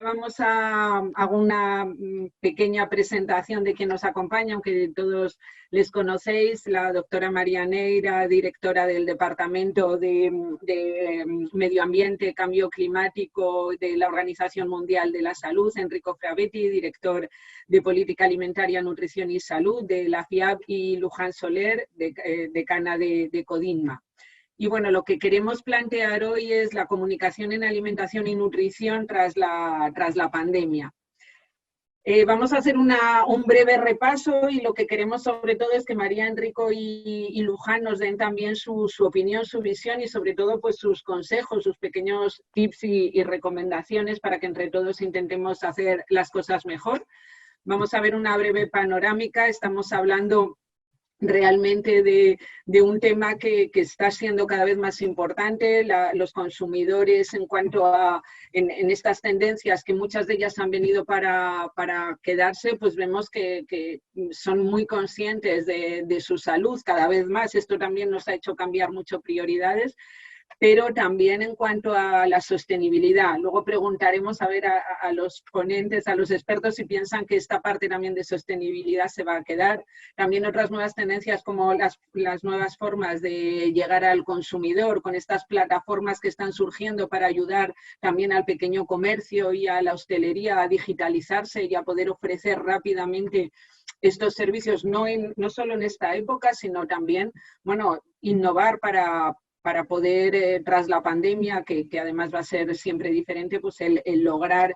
Hago una pequeña presentación de quien nos acompaña, aunque todos les conocéis, la doctora María Neira, directora del Departamento de Medio Ambiente, Cambio Climático de la Organización Mundial de la Salud, Enrico Frabetti, director de Política Alimentaria, Nutrición y Salud de la FIAB, y Luján Soler, decana de Codinma. Y bueno, lo que queremos plantear hoy es la comunicación en alimentación y nutrición tras la pandemia. Vamos a hacer un breve repaso y lo que queremos sobre todo es que María, Enrico y Luján nos den también su opinión, su visión y sobre todo pues sus consejos, sus pequeños tips y recomendaciones para que entre todos intentemos hacer las cosas mejor. Vamos a ver una breve panorámica. Estamos hablando realmente de un tema que está siendo cada vez más importante. Los consumidores en cuanto a en estas tendencias, que muchas de ellas han venido para quedarse, pues vemos que son muy conscientes de su salud cada vez más. Esto también nos ha hecho cambiar mucho prioridades, pero también en cuanto a la sostenibilidad. Luego preguntaremos a ver a los ponentes, a los expertos, si piensan que esta parte también de sostenibilidad se va a quedar. También otras nuevas tendencias como las nuevas formas de llegar al consumidor, con estas plataformas que están surgiendo para ayudar también al pequeño comercio y a la hostelería a digitalizarse y a poder ofrecer rápidamente estos servicios, no solo en esta época, sino también, bueno, innovar para poder, tras la pandemia, que además va a ser siempre diferente, pues el lograr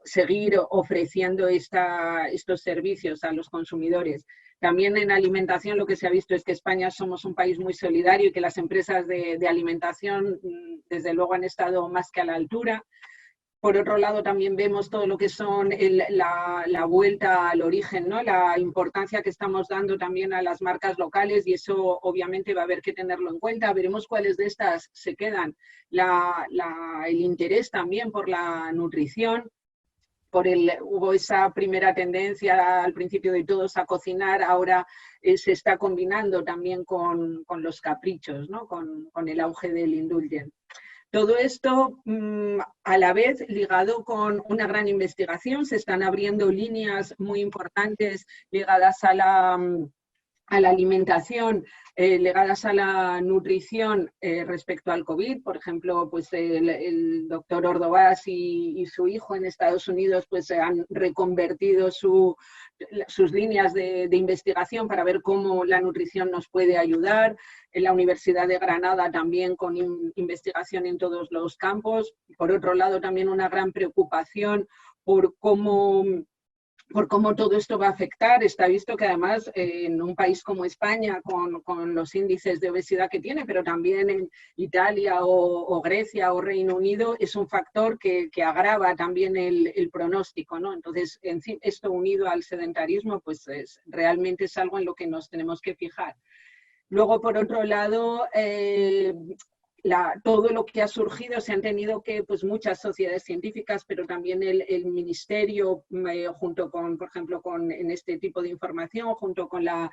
seguir ofreciendo estos servicios a los consumidores. También en alimentación lo que se ha visto es que España somos un país muy solidario y que las empresas de alimentación desde luego han estado más que a la altura. Por otro lado, también vemos todo lo que son la vuelta al origen, ¿no? La importancia que estamos dando también a las marcas locales, y eso obviamente va a haber que tenerlo en cuenta. Veremos cuáles de estas se quedan. El interés también por la nutrición. Hubo esa primera tendencia al principio de todos a cocinar, ahora se está combinando también con los caprichos, ¿no? Con el auge del indulgent. Todo esto a la vez ligado con una gran investigación. Se están abriendo líneas muy importantes ligadas a la alimentación, ligadas a la nutrición respecto al COVID. Por ejemplo, pues el doctor Ordovás y su hijo en Estados Unidos pues han reconvertido sus líneas de investigación para ver cómo la nutrición nos puede ayudar. En la Universidad de Granada también con investigación en todos los campos. Por otro lado, también una gran preocupación por cómo todo esto va a afectar. Está visto que además en un país como España, con los índices de obesidad que tiene, pero también en Italia o Grecia o Reino Unido, es un factor que agrava también el pronóstico, ¿no? Entonces, esto unido al sedentarismo, pues realmente es algo en lo que nos tenemos que fijar. Luego, por otro lado, todo lo que ha surgido, se han tenido que, pues muchas sociedades científicas, pero también el ministerio, junto con, por ejemplo, en este tipo de información, junto con la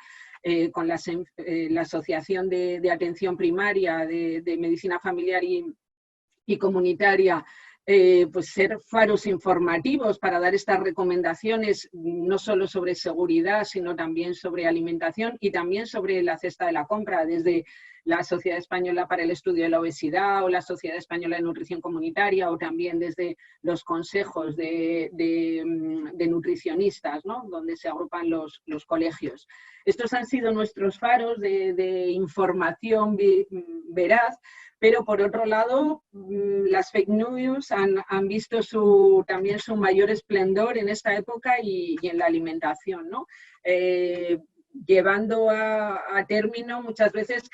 Asociación de Atención Primaria de Medicina Familiar y Comunitaria, pues ser faros informativos para dar estas recomendaciones, no solo sobre seguridad, sino también sobre alimentación y también sobre la cesta de la compra, desde la Sociedad Española para el Estudio de la Obesidad o la Sociedad Española de Nutrición Comunitaria, o también desde los consejos de nutricionistas, ¿no? Donde se agrupan los colegios. Estos han sido nuestros faros de información veraz. Pero por otro lado, las fake news han visto también su mayor esplendor en esta época y en la alimentación, ¿no? Llevando a término muchas veces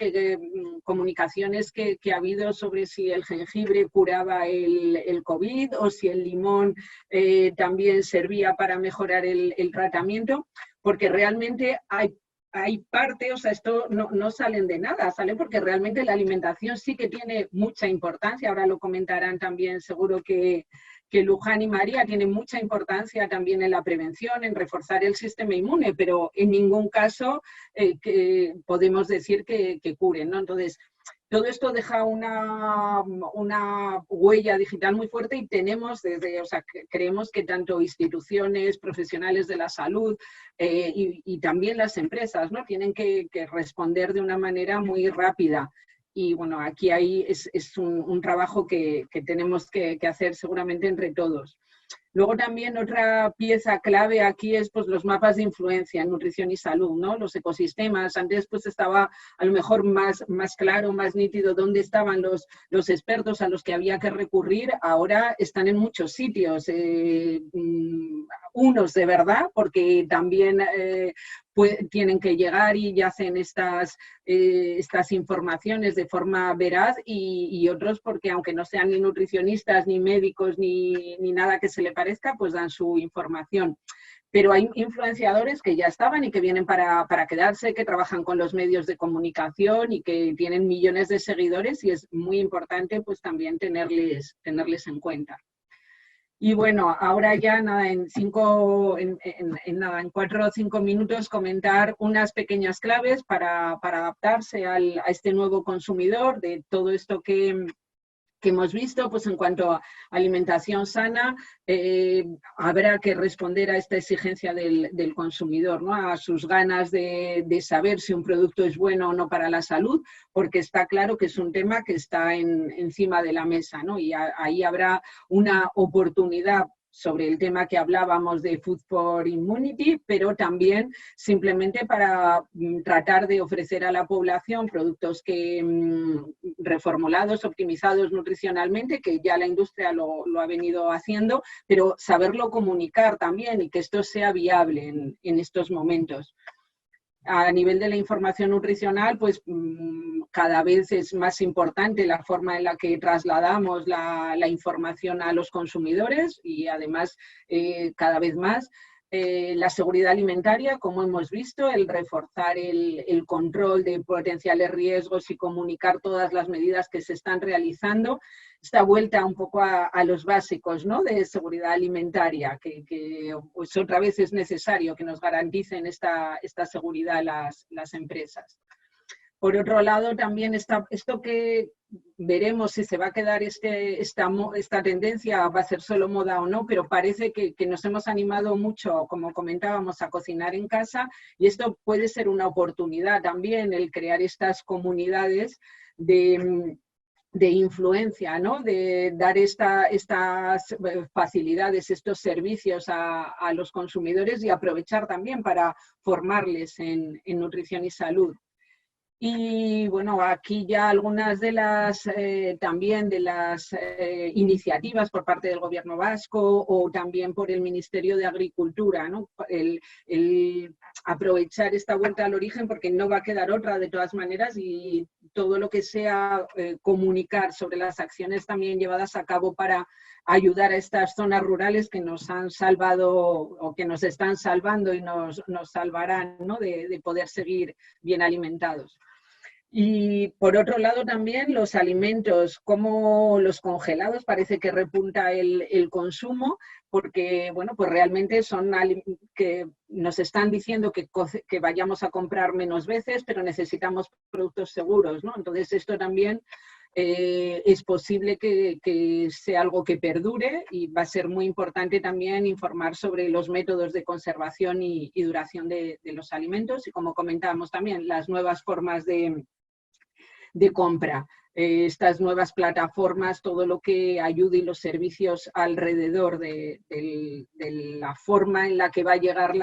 comunicaciones que ha habido sobre si el jengibre curaba el COVID o si el limón también servía para mejorar el tratamiento, porque realmente hay parte, o sea, esto no salen de nada, sale porque realmente la alimentación sí que tiene mucha importancia. Ahora lo comentarán también, seguro que Luján y María, tienen mucha importancia también en la prevención, en reforzar el sistema inmune, pero en ningún caso que podemos decir que curen, ¿no? Entonces, Todo esto deja una huella digital muy fuerte y tenemos creemos que tanto instituciones, profesionales de la salud y también las empresas, ¿no? Tienen que responder de una manera muy rápida. Y bueno, aquí es un trabajo que tenemos que hacer seguramente entre todos. Luego también otra pieza clave aquí es pues, los mapas de influencia en nutrición y salud, ¿no? Los ecosistemas. Antes pues estaba a lo mejor más claro, más nítido dónde estaban los expertos a los que había que recurrir. Ahora están en muchos sitios, unos de verdad, porque también tienen que llegar y hacen estas informaciones de forma veraz y otros porque aunque no sean ni nutricionistas, ni médicos, ni nada que se le parezca, pues dan su información. Pero hay influenciadores que ya estaban y que vienen para quedarse, que trabajan con los medios de comunicación y que tienen millones de seguidores y es muy importante pues también tenerles en cuenta. Y bueno, ahora ya nada, en 4 o 5 minutos comentar unas pequeñas claves para adaptarse a este nuevo consumidor, de todo esto que hemos visto, pues en cuanto a alimentación sana, habrá que responder a esta exigencia del consumidor, ¿no? A sus ganas de saber si un producto es bueno o no para la salud, porque está claro que es un tema que está encima de la mesa, ¿no? Y ahí habrá una oportunidad sobre el tema que hablábamos de Food for Immunity, pero también simplemente para tratar de ofrecer a la población productos reformulados, optimizados nutricionalmente, que ya la industria lo ha venido haciendo, pero saberlo comunicar también y que esto sea viable en estos momentos. A nivel de la información nutricional, pues cada vez es más importante la forma en la que trasladamos la información a los consumidores y además cada vez más la seguridad alimentaria, como hemos visto, el reforzar el control de potenciales riesgos y comunicar todas las medidas que se están realizando. Esta vuelta un poco a los básicos, ¿no? De seguridad alimentaria, que pues otra vez es necesario que nos garanticen esta seguridad las empresas. Por otro lado, también esto que veremos si se va a quedar esta tendencia, va a ser solo moda o no, pero parece que nos hemos animado mucho, como comentábamos, a cocinar en casa y esto puede ser una oportunidad también, el crear estas comunidades de influencia, ¿no? De dar estas facilidades, estos servicios a los consumidores y aprovechar también para formarles en nutrición y salud. Y bueno, aquí ya algunas de las iniciativas por parte del Gobierno vasco o también por el Ministerio de Agricultura, ¿no? El aprovechar esta vuelta al origen porque no va a quedar otra de todas maneras y todo lo que sea comunicar sobre las acciones también llevadas a cabo para ayudar a estas zonas rurales que nos han salvado o que nos están salvando y nos salvarán, ¿no? de poder seguir bien alimentados. Y por otro lado también los alimentos, como los congelados, parece que repunta el consumo, porque bueno, pues realmente son que nos están diciendo que vayamos a comprar menos veces, pero necesitamos productos seguros, ¿no? Entonces esto también es posible que sea algo que perdure y va a ser muy importante también informar sobre los métodos de conservación y duración de los alimentos y, como comentábamos también, las nuevas formas de compra, estas nuevas plataformas, todo lo que ayude y los servicios alrededor de la forma en la que va a llegar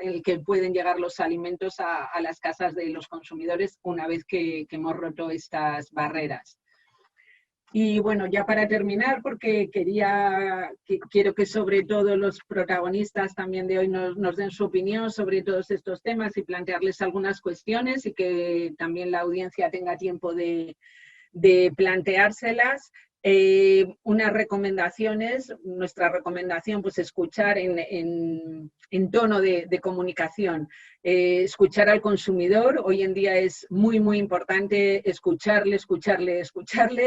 en que pueden llegar los alimentos a las casas de los consumidores una vez que hemos roto estas barreras. Y bueno, ya para terminar, porque quiero que sobre todo los protagonistas también de hoy nos den su opinión sobre todos estos temas y plantearles algunas cuestiones y que también la audiencia tenga tiempo de planteárselas. Unas recomendaciones, nuestra recomendación, pues escuchar en tono de comunicación, escuchar al consumidor. Hoy en día es muy, muy importante escucharle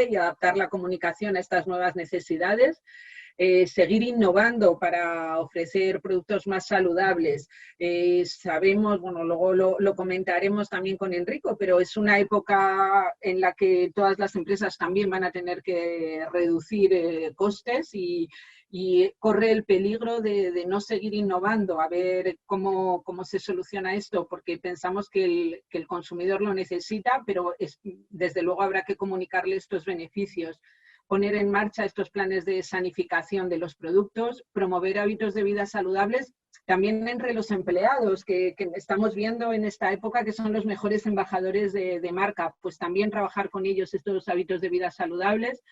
y adaptar la comunicación a estas nuevas necesidades. seguir innovando para ofrecer productos más saludables. Sabemos, bueno, luego lo comentaremos también con Enrico, pero es una época en la que todas las empresas también van a tener que reducir costes y corre el peligro de no seguir innovando, a ver cómo se soluciona esto, porque pensamos que el consumidor lo necesita, pero desde luego habrá que comunicarle estos beneficios, poner en marcha estos planes de sanificación de los productos, promover hábitos de vida saludables, también entre los empleados, que estamos viendo en esta época que son los mejores embajadores de marca, pues también trabajar con ellos estos hábitos de vida saludables,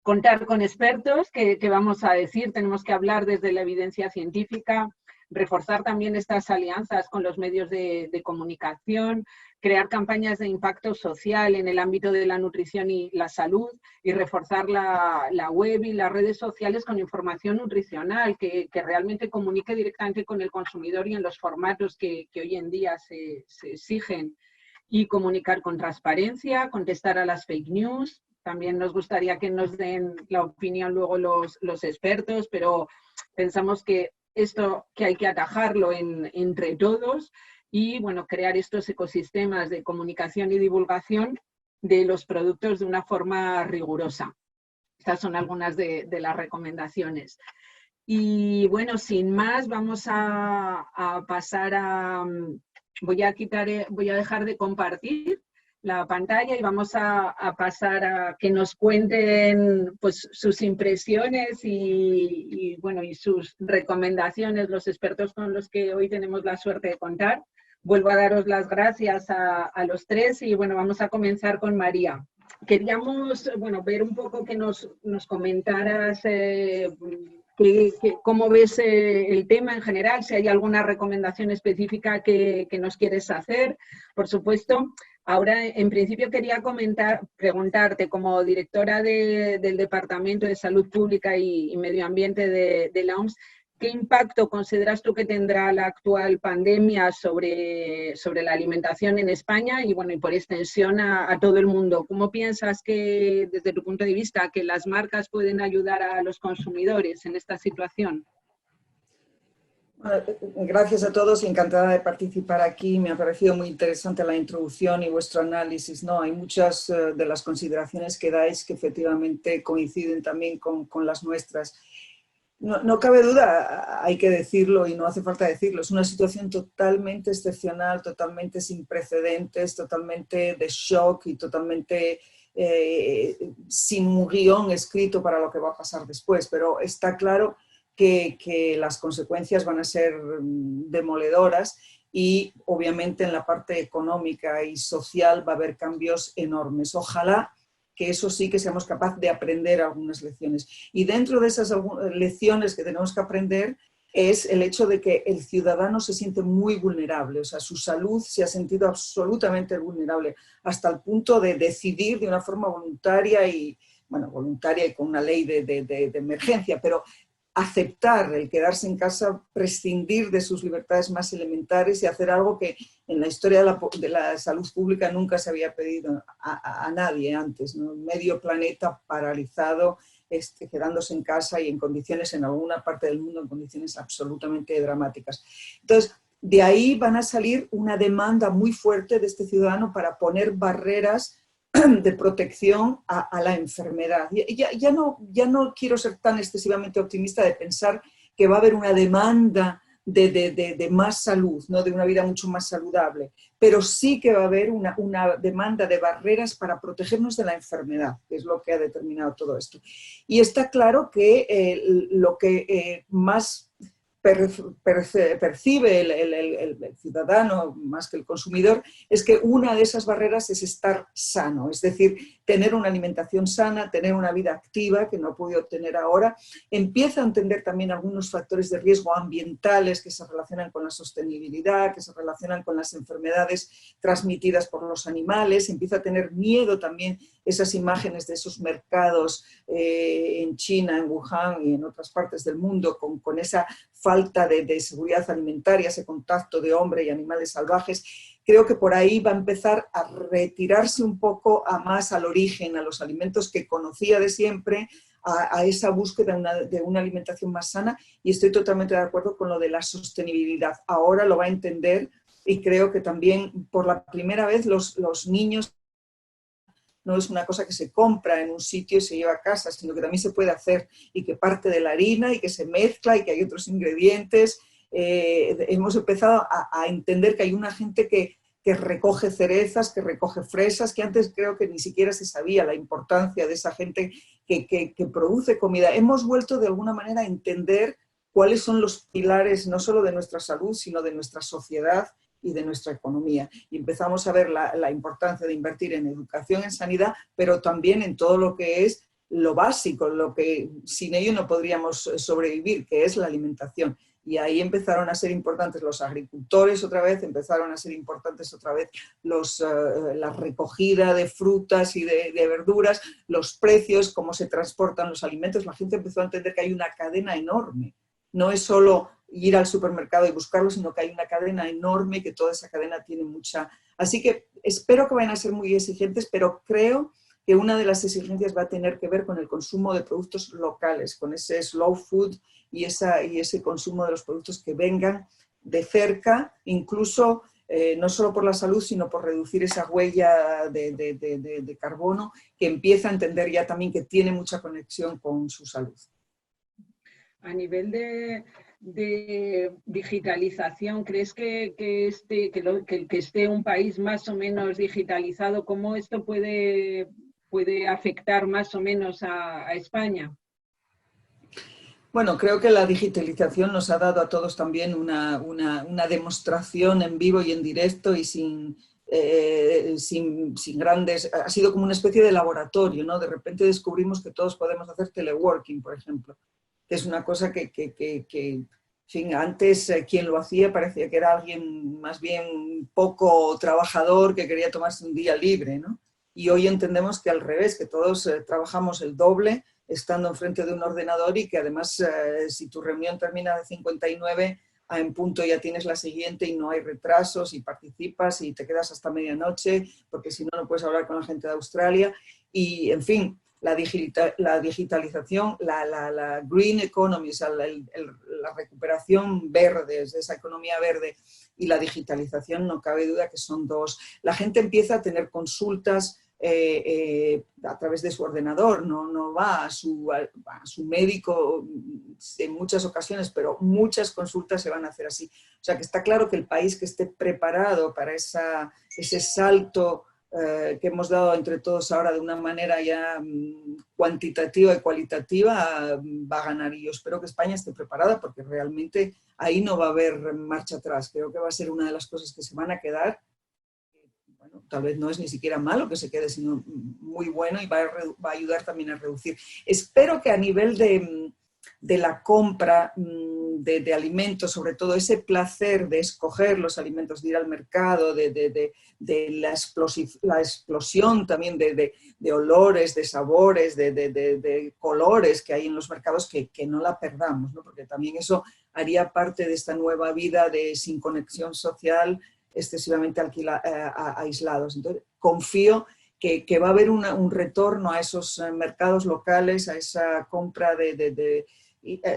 contar con expertos, que vamos a decir, tenemos que hablar desde la evidencia científica, reforzar también estas alianzas con los medios de comunicación, crear campañas de impacto social en el ámbito de la nutrición y la salud y reforzar la web y las redes sociales con información nutricional que realmente comunique directamente con el consumidor y en los formatos que hoy en día se exigen, y comunicar con transparencia, contestar a las fake news. También nos gustaría que nos den la opinión luego los expertos, pero pensamos que esto que hay que atajarlo entre todos y, bueno, crear estos ecosistemas de comunicación y divulgación de los productos de una forma rigurosa. Estas son algunas de las recomendaciones. Y, bueno, sin más, vamos a pasar a... Voy a dejar de compartir la pantalla y vamos a pasar a que nos cuenten pues sus impresiones y sus recomendaciones, los expertos con los que hoy tenemos la suerte de contar. Vuelvo a daros las gracias a los tres y, bueno, vamos a comenzar con María. Queríamos, bueno, ver un poco que nos comentaras cómo ves el tema en general, si hay alguna recomendación específica que nos quieres hacer, por supuesto. Ahora, en principio, quería preguntarte, como directora del Departamento de Salud Pública y Medio Ambiente de la OMS, ¿qué impacto consideras tú que tendrá la actual pandemia sobre la alimentación en España y, bueno, y por extensión a todo el mundo? ¿Cómo piensas que, desde tu punto de vista, que las marcas pueden ayudar a los consumidores en esta situación? Gracias a todos, encantada de participar aquí. Me ha parecido muy interesante la introducción y vuestro análisis, ¿no? Hay muchas de las consideraciones que dais que efectivamente coinciden también con las nuestras. No cabe duda, hay que decirlo y no hace falta decirlo, es una situación totalmente excepcional, totalmente sin precedentes, totalmente de shock y totalmente sin un guión escrito para lo que va a pasar después, pero está claro que las consecuencias van a ser demoledoras y obviamente en la parte económica y social va a haber cambios enormes. Ojalá que eso sí que seamos capaces de aprender algunas lecciones. Y dentro de esas lecciones que tenemos que aprender es el hecho de que el ciudadano se siente muy vulnerable, o sea, su salud se ha sentido absolutamente vulnerable, hasta el punto de decidir de una forma voluntaria y, bueno, voluntaria y con una ley de emergencia, pero aceptar el quedarse en casa, prescindir de sus libertades más elementales y hacer algo que en la historia de la salud pública nunca se había pedido a nadie antes, ¿no? Medio planeta paralizado, quedándose en casa y en condiciones, en alguna parte del mundo, en condiciones absolutamente dramáticas. Entonces, de ahí van a salir una demanda muy fuerte de este ciudadano para poner barreras de protección a la enfermedad. Ya no quiero ser tan excesivamente optimista de pensar que va a haber una demanda de más salud, ¿no? De una vida mucho más saludable, pero sí que va a haber una demanda de barreras para protegernos de la enfermedad, que es lo que ha determinado todo esto. Y está claro que lo que más percibe el ciudadano más que el consumidor es que una de esas barreras es estar sano, es decir, tener una alimentación sana, tener una vida activa que no ha podido tener ahora. Empieza a entender también algunos factores de riesgo ambientales que se relacionan con la sostenibilidad, que se relacionan con las enfermedades transmitidas por los animales. Empieza a tener miedo también esas imágenes de esos mercados en China, en Wuhan y en otras partes del mundo con esa falta de seguridad alimentaria, ese contacto de hombre y animales salvajes. creo que por ahí va a empezar a retirarse un poco más al origen, a los alimentos que conocía de siempre, a esa búsqueda de una alimentación más sana, y estoy totalmente de acuerdo con lo de la sostenibilidad. Ahora lo va a entender, y creo que también por la primera vez los niños no es una cosa que se compra en un sitio y se lleva a casa, sino que también se puede hacer, y que parte de la harina y que se mezcla y que hay otros ingredientes. Hemos empezado a entender que hay una gente que recoge cerezas, que recoge fresas, que antes creo que ni siquiera se sabía la importancia de esa gente que produce comida. Hemos vuelto de alguna manera a entender cuáles son los pilares no solo de nuestra salud, sino de nuestra sociedad y de nuestra economía. Y empezamos a ver la importancia de invertir en educación, en sanidad, pero también en todo lo que es lo básico, lo que sin ello no podríamos sobrevivir, que es la alimentación. Y ahí empezaron a ser importantes los agricultores otra vez, empezaron a ser importantes otra vez la recogida de frutas y de verduras, los precios, cómo se transportan los alimentos. La gente empezó a entender que hay una cadena enorme. No es solo ir al supermercado y buscarlo, sino que hay una cadena enorme, que toda esa cadena tiene mucha... Así que espero que vayan a ser muy exigentes, pero creo que una de las exigencias va a tener que ver con el consumo de productos locales, con ese slow food y ese consumo de los productos que vengan de cerca, incluso no solo por la salud, sino por reducir esa huella de carbono, que empieza a entender ya también que tiene mucha conexión con su salud. A nivel de digitalización, ¿crees que esté un país más o menos digitalizado, cómo esto puede afectar más o menos a España? Bueno, creo que la digitalización nos ha dado a todos también una demostración en vivo y en directo y sin grandes... Ha sido como una especie de laboratorio, ¿no? De repente descubrimos que todos podemos hacer teleworking, por ejemplo, que es una cosa que en fin, antes quien lo hacía parecía que era alguien más bien poco trabajador que quería tomarse un día libre, ¿no? Y hoy entendemos que al revés, que todos trabajamos el doble estando enfrente de un ordenador, y que además si tu reunión termina de 59 en punto ya tienes la siguiente y no hay retrasos y participas y te quedas hasta medianoche porque si no, no puedes hablar con la gente de Australia. Y en fin, la digitalización, la green economy, o sea, la recuperación verde, esa economía verde, y la digitalización, no cabe duda que son dos. La gente empieza a tener consultas a través de su ordenador, no va a su médico en muchas ocasiones, pero muchas consultas se van a hacer así. O sea que está claro que el país que esté preparado para ese salto que hemos dado entre todos ahora de una manera ya cuantitativa y cualitativa, va a ganar. Y yo espero que España esté preparada, porque realmente ahí no va a haber marcha atrás. Creo que va a ser una de las cosas que se van a quedar. Bueno, tal vez no es ni siquiera malo que se quede, sino muy bueno, y va a ayudar también a reducir. Espero que a nivel de la compra de alimentos, sobre todo ese placer de escoger los alimentos, de ir al mercado, de la explosión también de olores, de sabores, de colores que hay en los mercados, que no la perdamos, ¿no? Porque también eso haría parte de esta nueva vida sin conexión social, excesivamente aislados. Entonces, confío que va a haber un retorno a esos mercados locales, a esa compra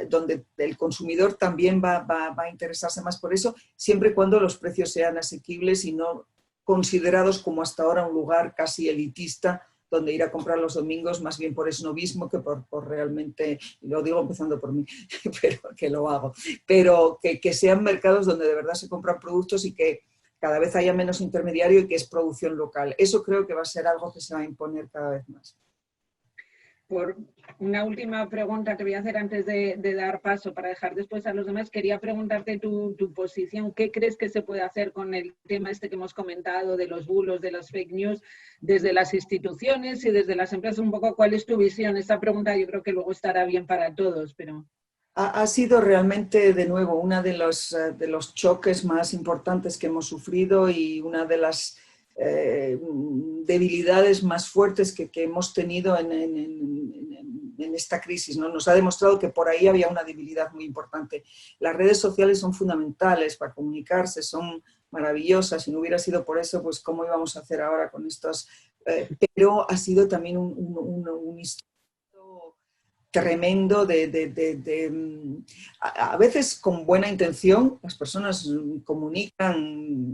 donde el consumidor también va a interesarse más por eso, siempre y cuando los precios sean asequibles y no considerados como hasta ahora un lugar casi elitista donde ir a comprar los domingos más bien por esnovismo que por realmente, y lo digo empezando por mí, pero que lo hago, pero que sean mercados donde de verdad se compran productos y que cada vez haya menos intermediario y que es producción local. Eso creo que va a ser algo que se va a imponer cada vez más. Por una última pregunta que voy a hacer antes de dar paso para dejar después a los demás, quería preguntarte tu posición. ¿Qué crees que se puede hacer con el tema este que hemos comentado de los bulos, de las fake news, desde las instituciones y desde las empresas? Un poco, ¿cuál es tu visión? Esta pregunta yo creo que luego estará bien para todos, pero... Ha sido realmente, de nuevo, uno de los choques más importantes que hemos sufrido y una de las debilidades más fuertes que hemos tenido en esta crisis, ¿no? Nos ha demostrado que por ahí había una debilidad muy importante. Las redes sociales son fundamentales para comunicarse, son maravillosa. Si no hubiera sido por eso, pues cómo íbamos a hacer ahora con estos... pero ha sido también un instrumento tremendo a veces con buena intención, las personas comunican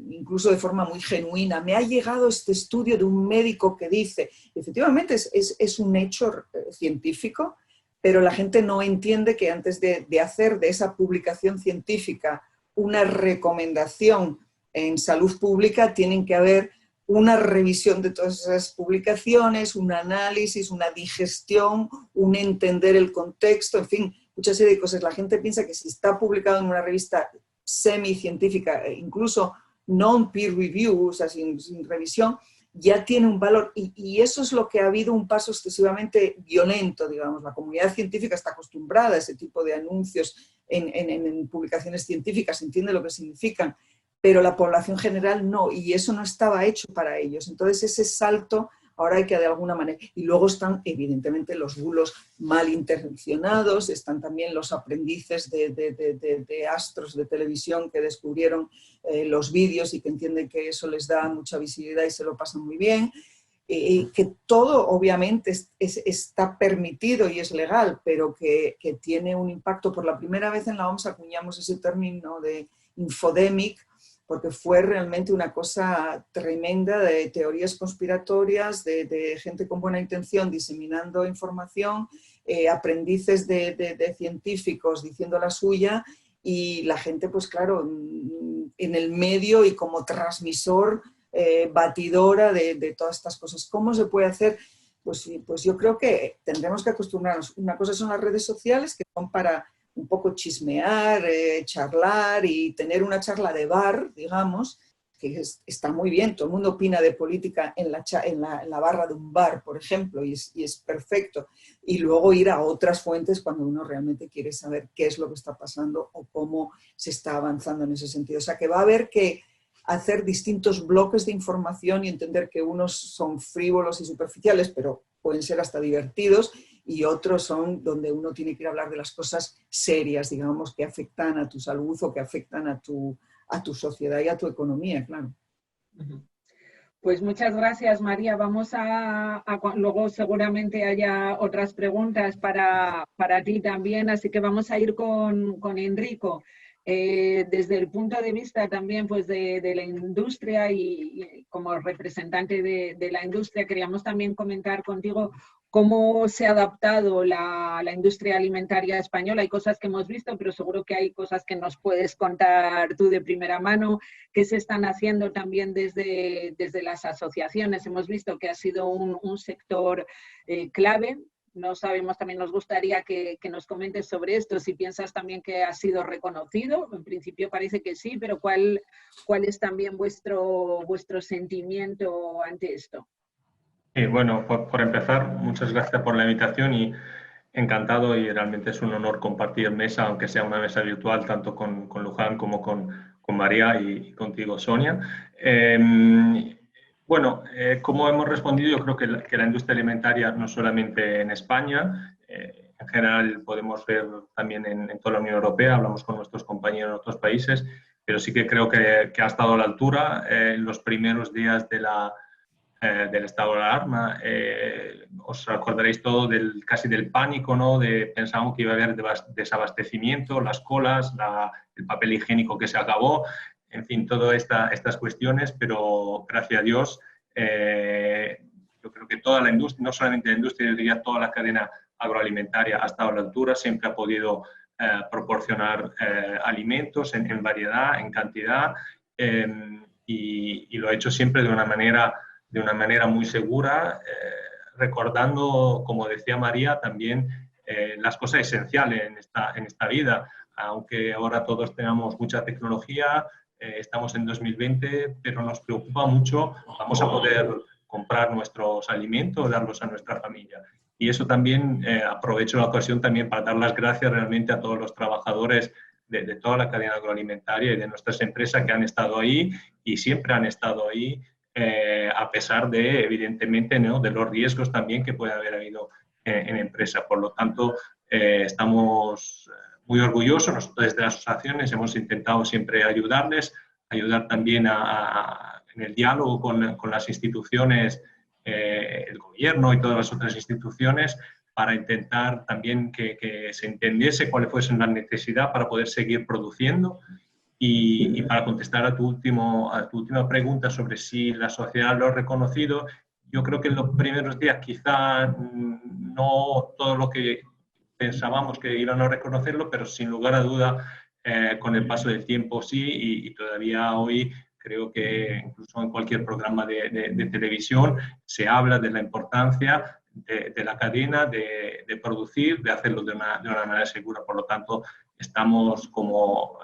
incluso de forma muy genuina. Me ha llegado este estudio de un médico que dice, efectivamente es un hecho científico, pero la gente no entiende que antes de hacer de esa publicación científica una recomendación en salud pública, tienen que haber una revisión de todas esas publicaciones, un análisis, una digestión, un entender el contexto, en fin, mucha serie de cosas. La gente piensa que si está publicado en una revista semicientífica, incluso non-peer review, o sea, sin revisión, ya tiene un valor. Y eso es lo que ha habido un paso excesivamente violento, digamos. La comunidad científica está acostumbrada a ese tipo de anuncios en publicaciones científicas, entiende lo que significan, pero la población general no, y eso no estaba hecho para ellos. Entonces ese salto ahora hay que de alguna manera... Y luego están evidentemente los bulos malintencionados, están también los aprendices de astros de televisión que descubrieron los vídeos y que entienden que eso les da mucha visibilidad y se lo pasan muy bien. Que todo obviamente está permitido y es legal, pero que tiene un impacto. Por la primera vez en la OMS acuñamos ese término de infodemic, porque fue realmente una cosa tremenda de teorías conspiratorias, de gente con buena intención diseminando información, aprendices de científicos diciendo la suya, y la gente, pues claro, en el medio y como transmisor, batidora de todas estas cosas. ¿Cómo se puede hacer? Pues yo creo que tendremos que acostumbrarnos. Una cosa son las redes sociales, que son para un poco chismear, charlar y tener una charla de bar, digamos, que está muy bien. Todo el mundo opina de política en la barra de un bar, por ejemplo, y es perfecto. Y luego ir a otras fuentes cuando uno realmente quiere saber qué es lo que está pasando o cómo se está avanzando en ese sentido. O sea, que va a haber que hacer distintos bloques de información y entender que unos son frívolos y superficiales, pero pueden ser hasta divertidos, y otros son donde uno tiene que ir a hablar de las cosas serias, digamos, que afectan a tu salud o que afectan a tu sociedad y a tu economía, claro. Pues muchas gracias, María. Vamos luego seguramente haya otras preguntas para ti también, así que vamos a ir con Enrico. Desde el punto de vista también pues, de la industria y como representante de la industria, queríamos también comentar contigo cómo se ha adaptado la industria alimentaria española. Hay cosas que hemos visto, pero seguro que hay cosas que nos puedes contar tú de primera mano, que se están haciendo también desde las asociaciones. Hemos visto que ha sido un sector clave. No sabemos, también nos gustaría que nos comentes sobre esto, si piensas también que ha sido reconocido. En principio parece que sí, pero ¿cuál es también vuestro sentimiento ante esto? Bueno, por empezar, muchas gracias por la invitación y encantado, y realmente es un honor compartir mesa, aunque sea una mesa virtual, tanto con Luján como con María y contigo, Sonia. Como hemos respondido, yo creo que la industria alimentaria, no solamente en España, en general podemos ver también en toda la Unión Europea, hablamos con nuestros compañeros en otros países, pero sí que creo que ha estado a la altura en los primeros días del estado de alarma. Os acordaréis todo casi del pánico, ¿no? Pensábamos que iba a haber desabastecimiento, las colas, el papel higiénico que se acabó, en fin, todas estas cuestiones, pero gracias a Dios, yo creo que toda la industria, no solamente la industria, yo diría toda la cadena agroalimentaria ha estado a la altura, siempre ha podido proporcionar alimentos en variedad, en cantidad, y lo ha hecho siempre de una manera muy segura, recordando, como decía María, también las cosas esenciales en esta vida. Aunque ahora todos tenemos mucha tecnología, estamos en 2020, pero nos preocupa mucho, vamos a poder comprar nuestros alimentos, darlos a nuestra familia. Y eso también, aprovecho la ocasión también para dar las gracias realmente a todos los trabajadores de toda la cadena agroalimentaria y de nuestras empresas que han estado ahí y siempre han estado ahí, a pesar de, evidentemente, ¿no?, de los riesgos también que puede haber habido en empresa. Por lo tanto, estamos muy orgullosos. Nosotros desde las asociaciones hemos intentado siempre ayudarles ayudar también en el diálogo con las instituciones, el gobierno y todas las otras instituciones, para intentar también que se entendiese cuáles fuesen las necesidades para poder seguir produciendo. Y para contestar a tu última pregunta sobre si la sociedad lo ha reconocido, yo creo que en los primeros días quizá no todo lo que pensábamos que iban a reconocerlo, pero sin lugar a duda con el paso del tiempo sí, y todavía hoy creo que incluso en cualquier programa de televisión se habla de la importancia de la cadena, de producir, de hacerlo de una manera segura. Por lo tanto, estamos como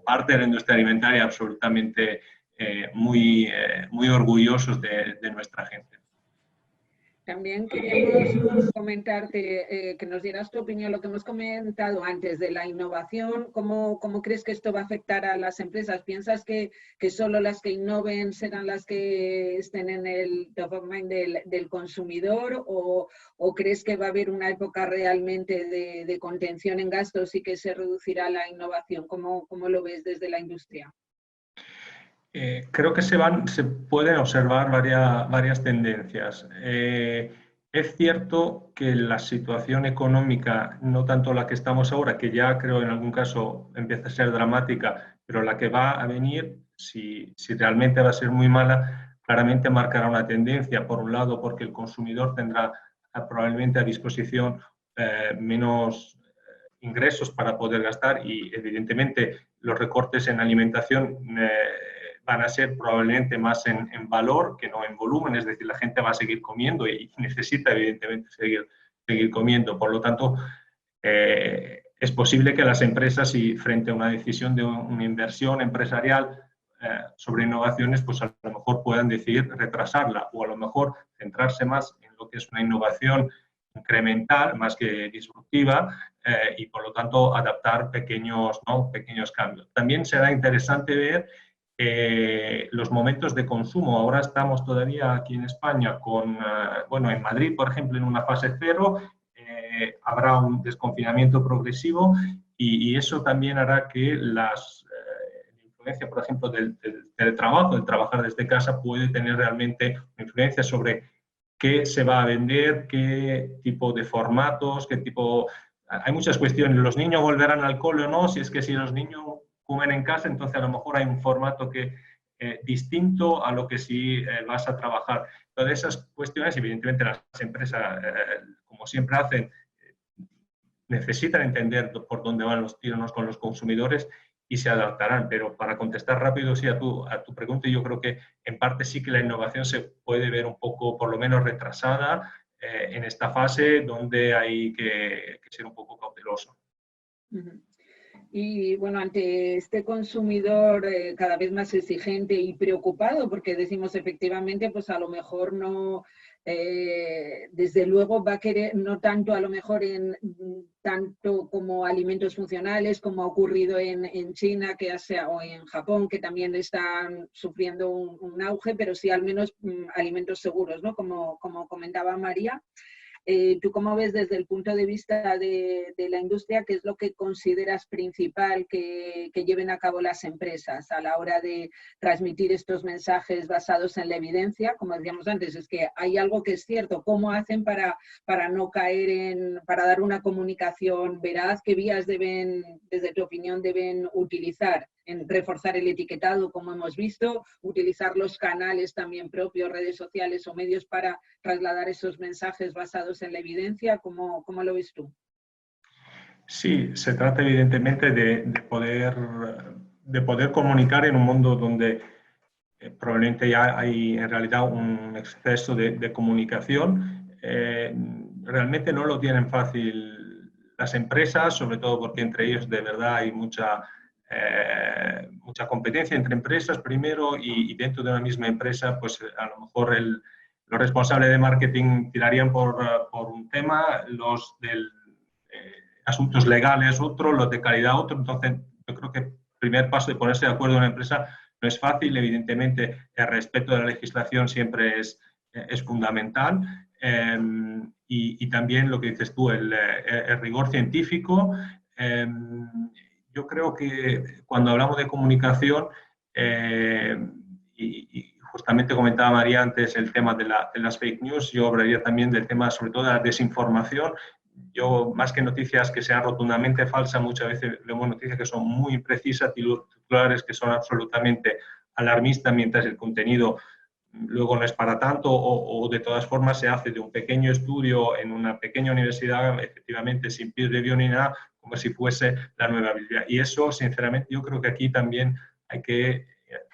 parte de la industria alimentaria absolutamente muy orgullosos de nuestra gente. También queríamos comentarte, que nos dieras tu opinión, lo que hemos comentado antes de la innovación. ¿Cómo crees que esto va a afectar a las empresas? ¿Piensas que solo las que innoven serán las que estén en el top of mind del consumidor? ¿O crees que va a haber una época realmente de contención en gastos y que se reducirá la innovación? ¿Cómo lo ves desde la industria? Creo que se pueden observar varias tendencias. Es cierto que la situación económica, no tanto la que estamos ahora, que ya creo en algún caso empieza a ser dramática, pero la que va a venir, si realmente va a ser muy mala, claramente marcará una tendencia. Por un lado, porque el consumidor tendrá probablemente a disposición menos ingresos para poder gastar, y evidentemente los recortes en alimentación van a ser probablemente más en valor que no en volumen, es decir, la gente va a seguir comiendo y necesita evidentemente seguir comiendo. Por lo tanto, es posible que las empresas, y frente a una decisión de una inversión empresarial sobre innovaciones, pues a lo mejor puedan decidir retrasarla, o a lo mejor centrarse más en lo que es una innovación incremental más que disruptiva, y por lo tanto adaptar pequeños cambios. También será interesante ver los momentos de consumo. Ahora estamos todavía aquí en España en Madrid, por ejemplo, en una fase 0, habrá un desconfinamiento progresivo, y eso también hará que la influencia, por ejemplo, del teletrabajo, del trabajar desde casa, puede tener realmente una influencia sobre qué se va a vender, qué tipo de formatos, qué tipo... Hay muchas cuestiones. ¿Los niños volverán al cole o no? Si los niños comen en casa, entonces a lo mejor hay un formato distinto a lo que si vas a trabajar. Todas esas cuestiones, evidentemente las empresas, como siempre hacen, necesitan entender por dónde van los tiros con los consumidores y se adaptarán. Pero para contestar rápido sí a tu pregunta, yo creo que en parte sí que la innovación se puede ver un poco, por lo menos, retrasada en esta fase, donde hay que ser un poco cauteloso. Y bueno, ante este consumidor cada vez más exigente y preocupado, porque decimos efectivamente, pues a lo mejor no, desde luego va a querer, no tanto a lo mejor tanto como alimentos funcionales, como ha ocurrido en China o en Japón, que también están sufriendo un auge, pero sí al menos alimentos seguros, ¿no? Como comentaba María. ¿Tú cómo ves desde el punto de vista de la industria, qué es lo que consideras principal que lleven a cabo las empresas a la hora de transmitir estos mensajes basados en la evidencia? Como decíamos antes, es que hay algo que es cierto. ¿Cómo hacen para no caer para dar una comunicación veraz? ¿Qué vías desde tu opinión, deben utilizar? En reforzar el etiquetado, como hemos visto, utilizar los canales también propios, redes sociales o medios para trasladar esos mensajes basados en la evidencia. ¿Cómo lo ves tú? Sí, se trata evidentemente de poder comunicar en un mundo donde probablemente ya hay en realidad un exceso de comunicación. Realmente no lo tienen fácil las empresas, sobre todo porque entre ellos de verdad hay mucha competencia entre empresas primero, y dentro de una misma empresa, pues a lo mejor los responsables de marketing tirarían por un tema, los del asuntos legales otro, los de calidad otro. Entonces yo creo que el primer paso de ponerse de acuerdo en una empresa no es fácil. Evidentemente el respeto de la legislación siempre es fundamental, y también lo que dices tú, el rigor científico. Yo creo que cuando hablamos de comunicación, Y justamente comentaba María antes el tema de las fake news, yo hablaría también del tema sobre todo de la desinformación. Yo, más que noticias que sean rotundamente falsas, muchas veces vemos noticias que son muy imprecisas, titulares que son absolutamente alarmistas, mientras el contenido luego no es para tanto, o de todas formas se hace de un pequeño estudio en una pequeña universidad, efectivamente sin peer review ni nada, como si fuese la nueva Biblia. Y eso, sinceramente, yo creo que aquí también hay que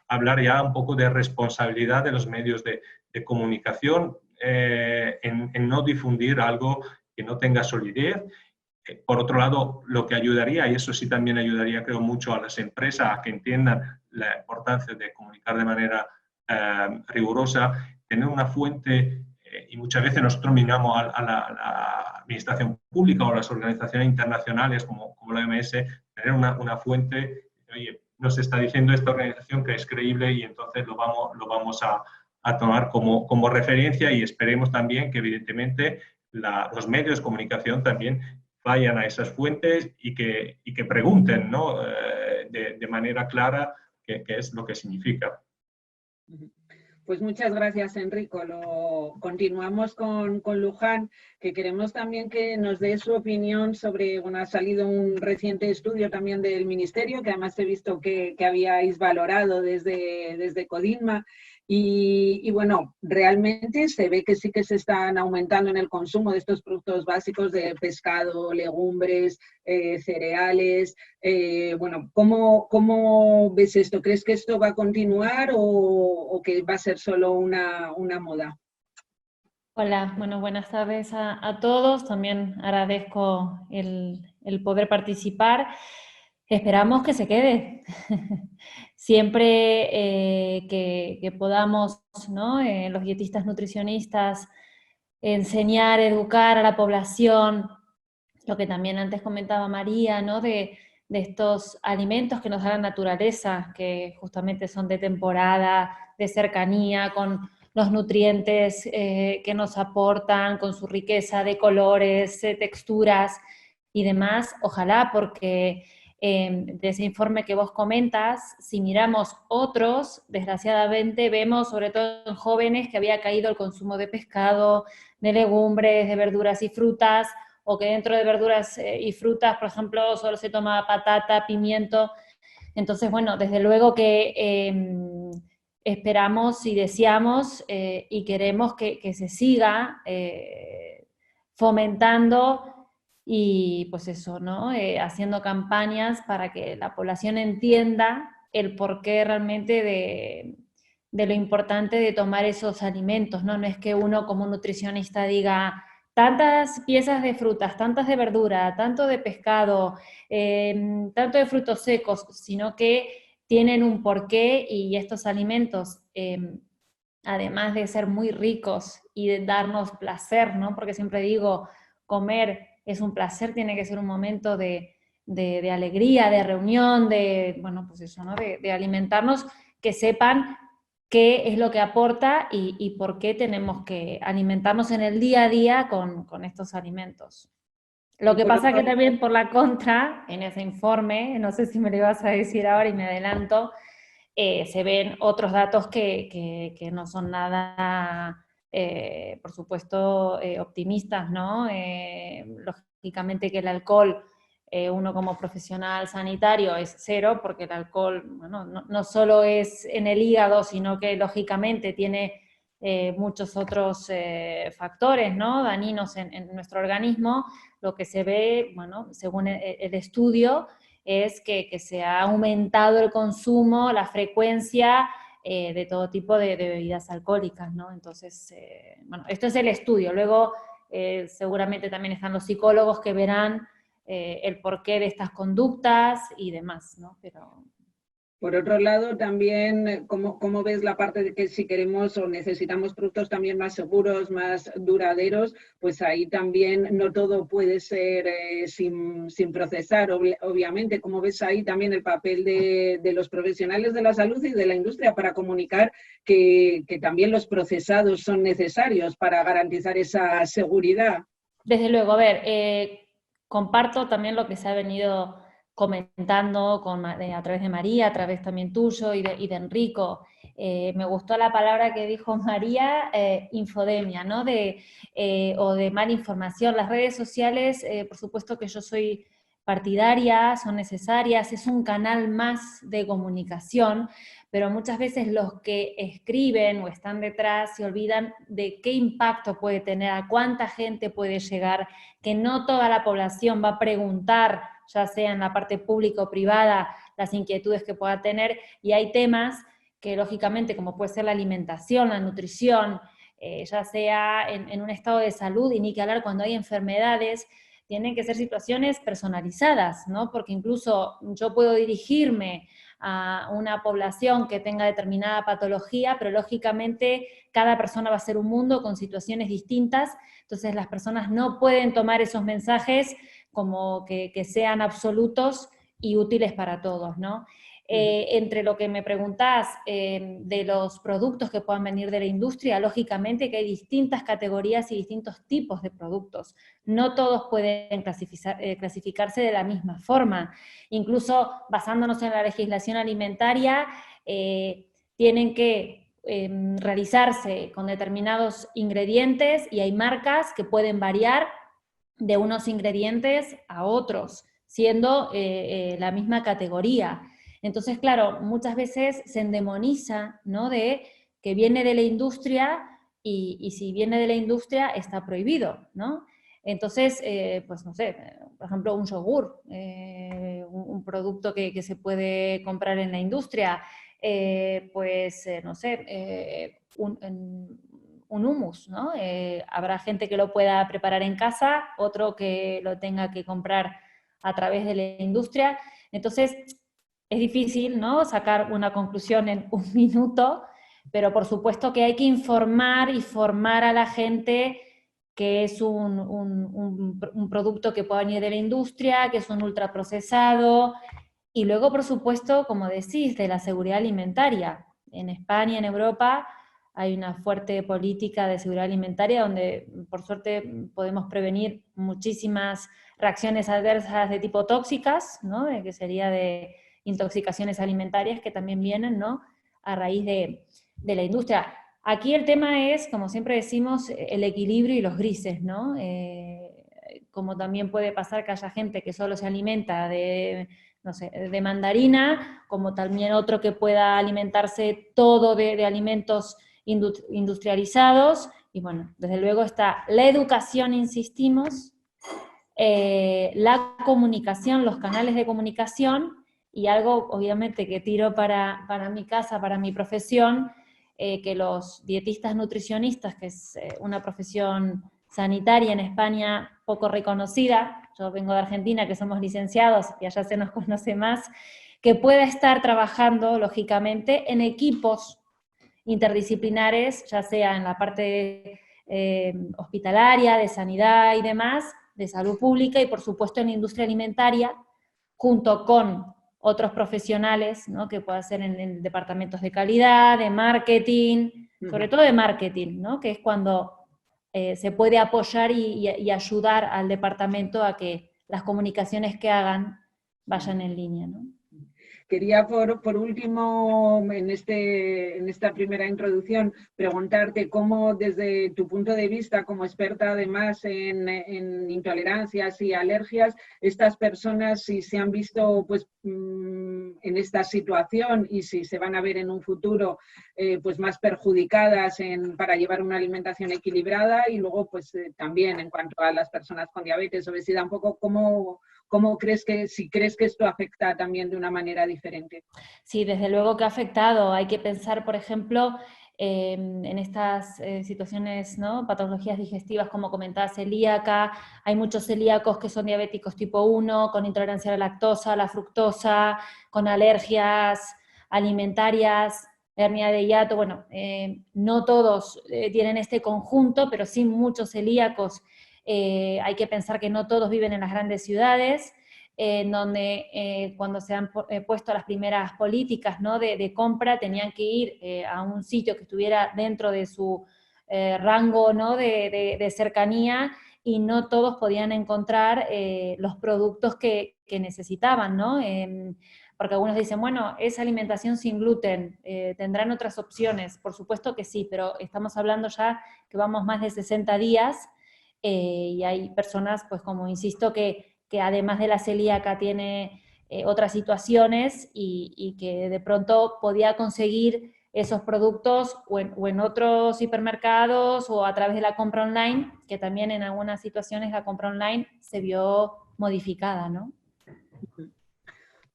hablar ya un poco de responsabilidad de los medios de comunicación en no difundir algo que no tenga solidez. Por otro lado, lo que ayudaría, y eso sí también ayudaría, creo, mucho a las empresas a que entiendan la importancia de comunicar de manera rigurosa, tener una fuente, y muchas veces nosotros miramos a la administración pública o las organizaciones internacionales como la OMS, tener una fuente, oye, nos está diciendo esta organización que es creíble y entonces lo vamos a tomar como referencia, y esperemos también que evidentemente los medios de comunicación también vayan a esas fuentes y que pregunten, ¿no? de manera clara qué es lo que significa. Pues muchas gracias, Enrico. Continuamos con Luján, que queremos también que nos dé su opinión sobre, bueno, ha salido un reciente estudio también del Ministerio, que además he visto que habíais valorado desde Codinma, y bueno, realmente se ve que sí que se están aumentando en el consumo de estos productos básicos de pescado, legumbres, cereales. Bueno, ¿cómo ves esto? ¿Crees que esto va a continuar o que va a ser solo una moda? Hola, bueno, buenas tardes a todos. También agradezco el poder participar. Esperamos que se quede. Siempre que podamos, ¿no? Los dietistas nutricionistas, enseñar, educar a la población, lo que también antes comentaba María, ¿no? De estos alimentos que nos da la naturaleza, que justamente son de temporada, de cercanía, con los nutrientes que nos aportan, con su riqueza de colores, texturas y demás. Ojalá, porque de ese informe que vos comentas, si miramos otros, desgraciadamente vemos, sobre todo en jóvenes, que había caído el consumo de pescado, de legumbres, de verduras y frutas, o que dentro de verduras y frutas, por ejemplo, solo se toma patata, pimiento. Entonces, bueno, desde luego que esperamos y deseamos y queremos que se siga fomentando y pues eso, ¿no? Haciendo campañas para que la población entienda el porqué realmente de lo importante de tomar esos alimentos, ¿no? No es que uno como nutricionista diga tantas piezas de frutas, tantas de verdura, tanto de pescado, tanto de frutos secos, sino que tienen un porqué y estos alimentos, además de ser muy ricos y de darnos placer, ¿no? Porque siempre digo, comer es un placer, tiene que ser un momento de alegría, de reunión, bueno, pues eso, ¿no? De alimentarnos, que sepan qué es lo que aporta y por qué tenemos que alimentarnos en el día a día con estos alimentos. Lo que pasa que también por la contra, en ese informe, no sé si me lo ibas a decir ahora y me adelanto, se ven otros datos que no son nada, por supuesto, optimistas, ¿no? Lógicamente que el alcohol, uno como profesional sanitario es cero, porque el alcohol, bueno, no solo es en el hígado, sino que lógicamente tiene muchos otros factores, ¿no? Dañinos en nuestro organismo. Lo que se ve, bueno, según el estudio, es que se ha aumentado el consumo, la frecuencia de todo tipo de bebidas alcohólicas, ¿no? Entonces, bueno, esto es el estudio. Luego, seguramente también están los psicólogos que verán el porqué de estas conductas y demás, ¿no? Pero... Por otro lado, también, ¿cómo ves la parte de que si queremos o necesitamos productos también más seguros, más duraderos, pues ahí también no todo puede ser sin procesar, obviamente? ¿Cómo ves ahí también el papel de los profesionales de la salud y de la industria para comunicar que también los procesados son necesarios para garantizar esa seguridad? Desde luego, a ver, comparto también lo que se ha venido comentando a través de María, a través también tuyo y de Enrico. Me gustó la palabra que dijo María, infodemia, ¿no? O de mala información. Las redes sociales, por supuesto que yo soy partidaria, son necesarias, es un canal más de comunicación, pero muchas veces los que escriben o están detrás se olvidan de qué impacto puede tener, a cuánta gente puede llegar, que no toda la población va a preguntar, ya sea en la parte pública o privada, las inquietudes que pueda tener, y hay temas que lógicamente, como puede ser la alimentación, la nutrición, ya sea en un estado de salud, y ni que hablar cuando hay enfermedades, tienen que ser situaciones personalizadas, ¿no? Porque incluso yo puedo dirigirme a una población que tenga determinada patología, pero lógicamente cada persona va a ser un mundo con situaciones distintas, entonces las personas no pueden tomar esos mensajes como que sean absolutos y útiles para todos, ¿no? Entre lo que me preguntás de los productos que puedan venir de la industria, lógicamente que hay distintas categorías y distintos tipos de productos. No todos pueden clasificarse de la misma forma. Incluso basándonos en la legislación alimentaria, tienen que realizarse con determinados ingredientes y hay marcas que pueden variar de unos ingredientes a otros, siendo la misma categoría. Entonces, claro, muchas veces se endemoniza, ¿no? De que viene de la industria y si viene de la industria está prohibido, ¿no? Entonces, pues no sé, por ejemplo, un yogur, un producto que se puede comprar en la industria, no sé, un hummus, ¿no? Habrá gente que lo pueda preparar en casa, otro que lo tenga que comprar a través de la industria. Entonces, es difícil, ¿no?, sacar una conclusión en un minuto, pero por supuesto que hay que informar y formar a la gente que es un producto que puede venir de la industria, que es un ultraprocesado, y luego, por supuesto, como decís, de la seguridad alimentaria. En España, en Europa, hay una fuerte política de seguridad alimentaria donde, por suerte, podemos prevenir muchísimas reacciones adversas de tipo tóxicas, ¿no?, que sería de intoxicaciones alimentarias que también vienen, ¿no?, a raíz de la industria. Aquí el tema es, como siempre decimos, el equilibrio y los grises, ¿no? Como también puede pasar que haya gente que solo se alimenta de, no sé, de mandarina, como también otro que pueda alimentarse todo de alimentos industrializados, y bueno, desde luego está la educación, insistimos, la comunicación, los canales de comunicación, y algo obviamente que tiro para mi casa, para mi profesión, que los dietistas nutricionistas, que es una profesión sanitaria en España poco reconocida, yo vengo de Argentina, que somos licenciados y allá se nos conoce más, que pueda estar trabajando, lógicamente, en equipos interdisciplinares, ya sea en la parte hospitalaria, de sanidad y demás, de salud pública, y por supuesto en la industria alimentaria, junto con otros profesionales, ¿no?, que pueda ser en departamentos de calidad, de marketing, sobre todo de marketing, ¿no?, que es cuando se puede apoyar y ayudar al departamento a que las comunicaciones que hagan vayan en línea, ¿no? Quería, por último, en esta primera introducción, preguntarte cómo, desde tu punto de vista, como experta además en intolerancias y alergias, estas personas, si se han visto pues, en esta situación y si se van a ver en un futuro pues, más perjudicadas para llevar una alimentación equilibrada, y luego pues, también en cuanto a las personas con diabetes, obesidad, un poco ¿cómo crees si crees que esto afecta también de una manera diferente? Sí, desde luego que ha afectado. Hay que pensar, por ejemplo, en estas situaciones, ¿no?, patologías digestivas, como comentaba, celíaca. Hay muchos celíacos que son diabéticos tipo 1, con intolerancia a la lactosa, a la fructosa, con alergias alimentarias, hernia de hiato. Bueno, no todos tienen este conjunto, pero sí muchos celíacos. Hay que pensar que no todos viven en las grandes ciudades, en donde cuando se han puesto las primeras políticas, ¿no?, de compra, tenían que ir a un sitio que estuviera dentro de su rango, ¿no?, de cercanía, y no todos podían encontrar los productos que necesitaban, ¿no? Porque algunos dicen, bueno, es alimentación sin gluten, ¿tendrán otras opciones? Por supuesto que sí, pero estamos hablando ya que vamos más de 60 días y hay personas, pues como insisto, que además de la celíaca tiene otras situaciones y que de pronto podía conseguir esos productos o en otros hipermercados o a través de la compra online, que también en algunas situaciones la compra online se vio modificada, ¿no?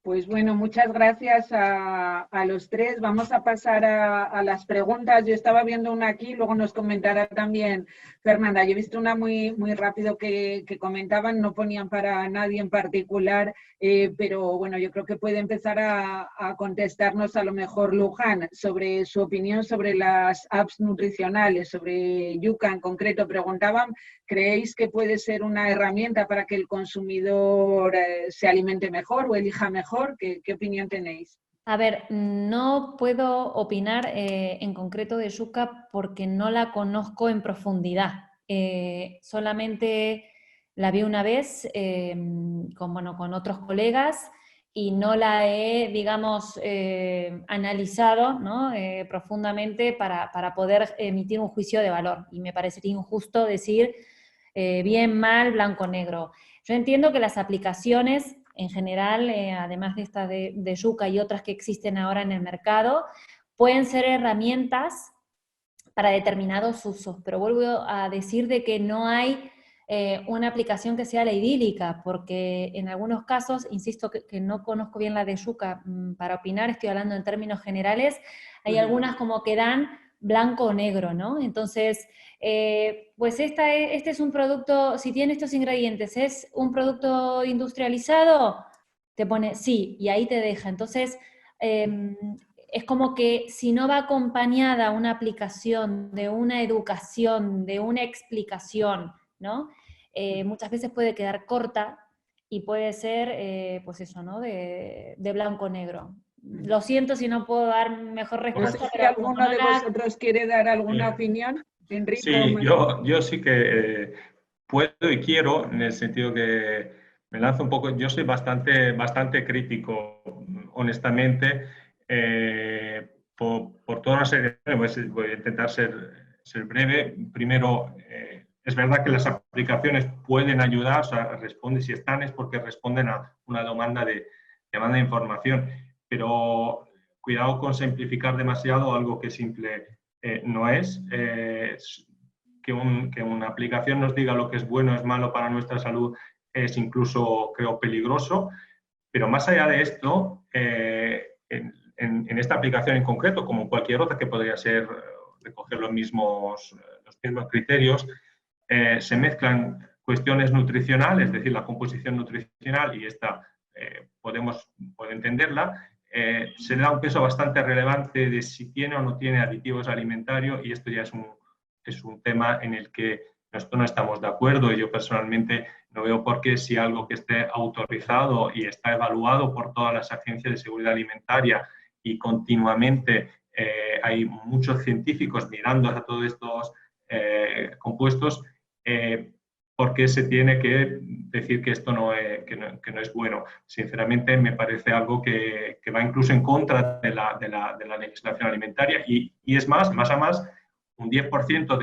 Pues bueno, muchas gracias a los tres. Vamos a pasar a las preguntas. Yo estaba viendo una aquí, luego nos comentará también Fernanda. Yo he visto una muy rápido que comentaban, no ponían para nadie en particular, pero bueno, yo creo que puede empezar a contestarnos a lo mejor Luján sobre su opinión sobre las apps nutricionales, sobre Yuka en concreto. Preguntaban, ¿creéis que puede ser una herramienta para que el consumidor se alimente mejor o elija mejor? ¿Qué opinión tenéis? A ver, no puedo opinar en concreto de Yuka porque no la conozco en profundidad. Solamente la vi una vez con otros colegas y no la he, digamos, analizado, ¿no? Profundamente para poder emitir un juicio de valor. Y me parecería injusto decir bien, mal, blanco, negro. Yo entiendo que las aplicaciones en general, además de esta de Yuka y otras que existen ahora en el mercado, pueden ser herramientas para determinados usos, pero vuelvo a decir de que no hay una aplicación que sea la idílica, porque en algunos casos, insisto que no conozco bien la de Yuka para opinar, estoy hablando en términos generales, hay algunas como que dan blanco o negro, ¿no? Entonces, pues este es un producto, si tiene estos ingredientes, ¿es un producto industrializado? Te pone sí, y ahí te deja. Entonces, es como que si no va acompañada una aplicación de una educación, de una explicación, ¿no? Muchas veces puede quedar corta y puede ser, pues eso, ¿no? De blanco o negro. Lo siento si no puedo dar mejor respuesta. No sé si pero alguno de vosotros quiere dar alguna opinión. Enrico, sí, yo sí que puedo y quiero, en el sentido que me lanzo un poco, yo soy bastante crítico, honestamente, por toda una serie de razones. Voy a intentar ser breve. Primero, es verdad que las aplicaciones pueden ayudar, o sea, si están es porque responden a una demanda de información, pero cuidado con simplificar demasiado algo que simple no es. Que una aplicación nos diga lo que es bueno o es malo para nuestra salud es incluso, creo, peligroso. Pero más allá de esto, en esta aplicación en concreto, como cualquier otra que podría ser recoger los mismos criterios, se mezclan cuestiones nutricionales, es decir, la composición nutricional, y esta puede entenderla. Se le da un peso bastante relevante de si tiene o no tiene aditivos alimentarios, y esto ya es un tema en el que nosotros no estamos de acuerdo. Yo personalmente no veo por qué, si algo que esté autorizado y está evaluado por todas las agencias de seguridad alimentaria y continuamente hay muchos científicos mirando a todos estos compuestos, ¿por qué se tiene que decir que esto no es bueno? Sinceramente, me parece algo que va incluso en contra de la legislación alimentaria, y es más a más, un 10%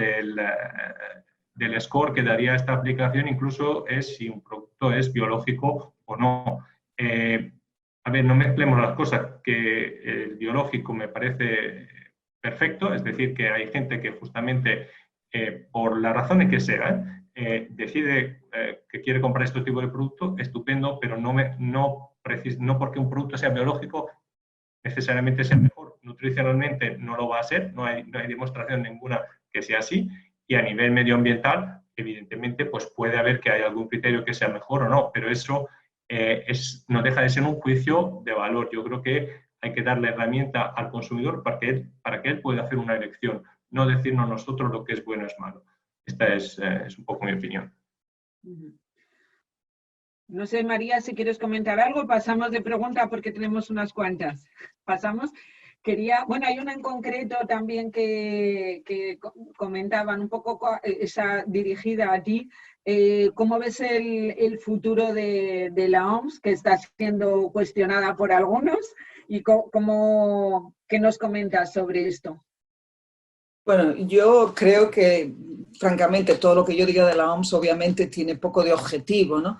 del score que daría esta aplicación incluso es si un producto es biológico o no. A ver, no mezclemos las cosas, que el biológico me parece perfecto, es decir, que hay gente que justamente, por las razones que sean, decide que quiere comprar este tipo de producto, estupendo, pero no porque un producto sea biológico necesariamente sea mejor. Nutricionalmente no lo va a ser, no hay demostración ninguna que sea así, y a nivel medioambiental, evidentemente, pues puede haber que haya algún criterio que sea mejor o no, pero eso no deja de ser un juicio de valor. Yo creo que hay que darle herramienta al consumidor para que él pueda hacer una elección, no decirnos nosotros lo que es bueno o es malo. Esta es un poco mi opinión. No sé, María, si quieres comentar algo, pasamos de pregunta porque tenemos unas cuantas. Pasamos. Bueno, hay una en concreto también que comentaban un poco, esa dirigida a ti. ¿Cómo ves el futuro de la OMS, que está siendo cuestionada por algunos? ¿Y qué nos comentas sobre esto? Bueno, yo creo que, francamente, todo lo que yo diga de la OMS obviamente tiene poco de objetivo, ¿no?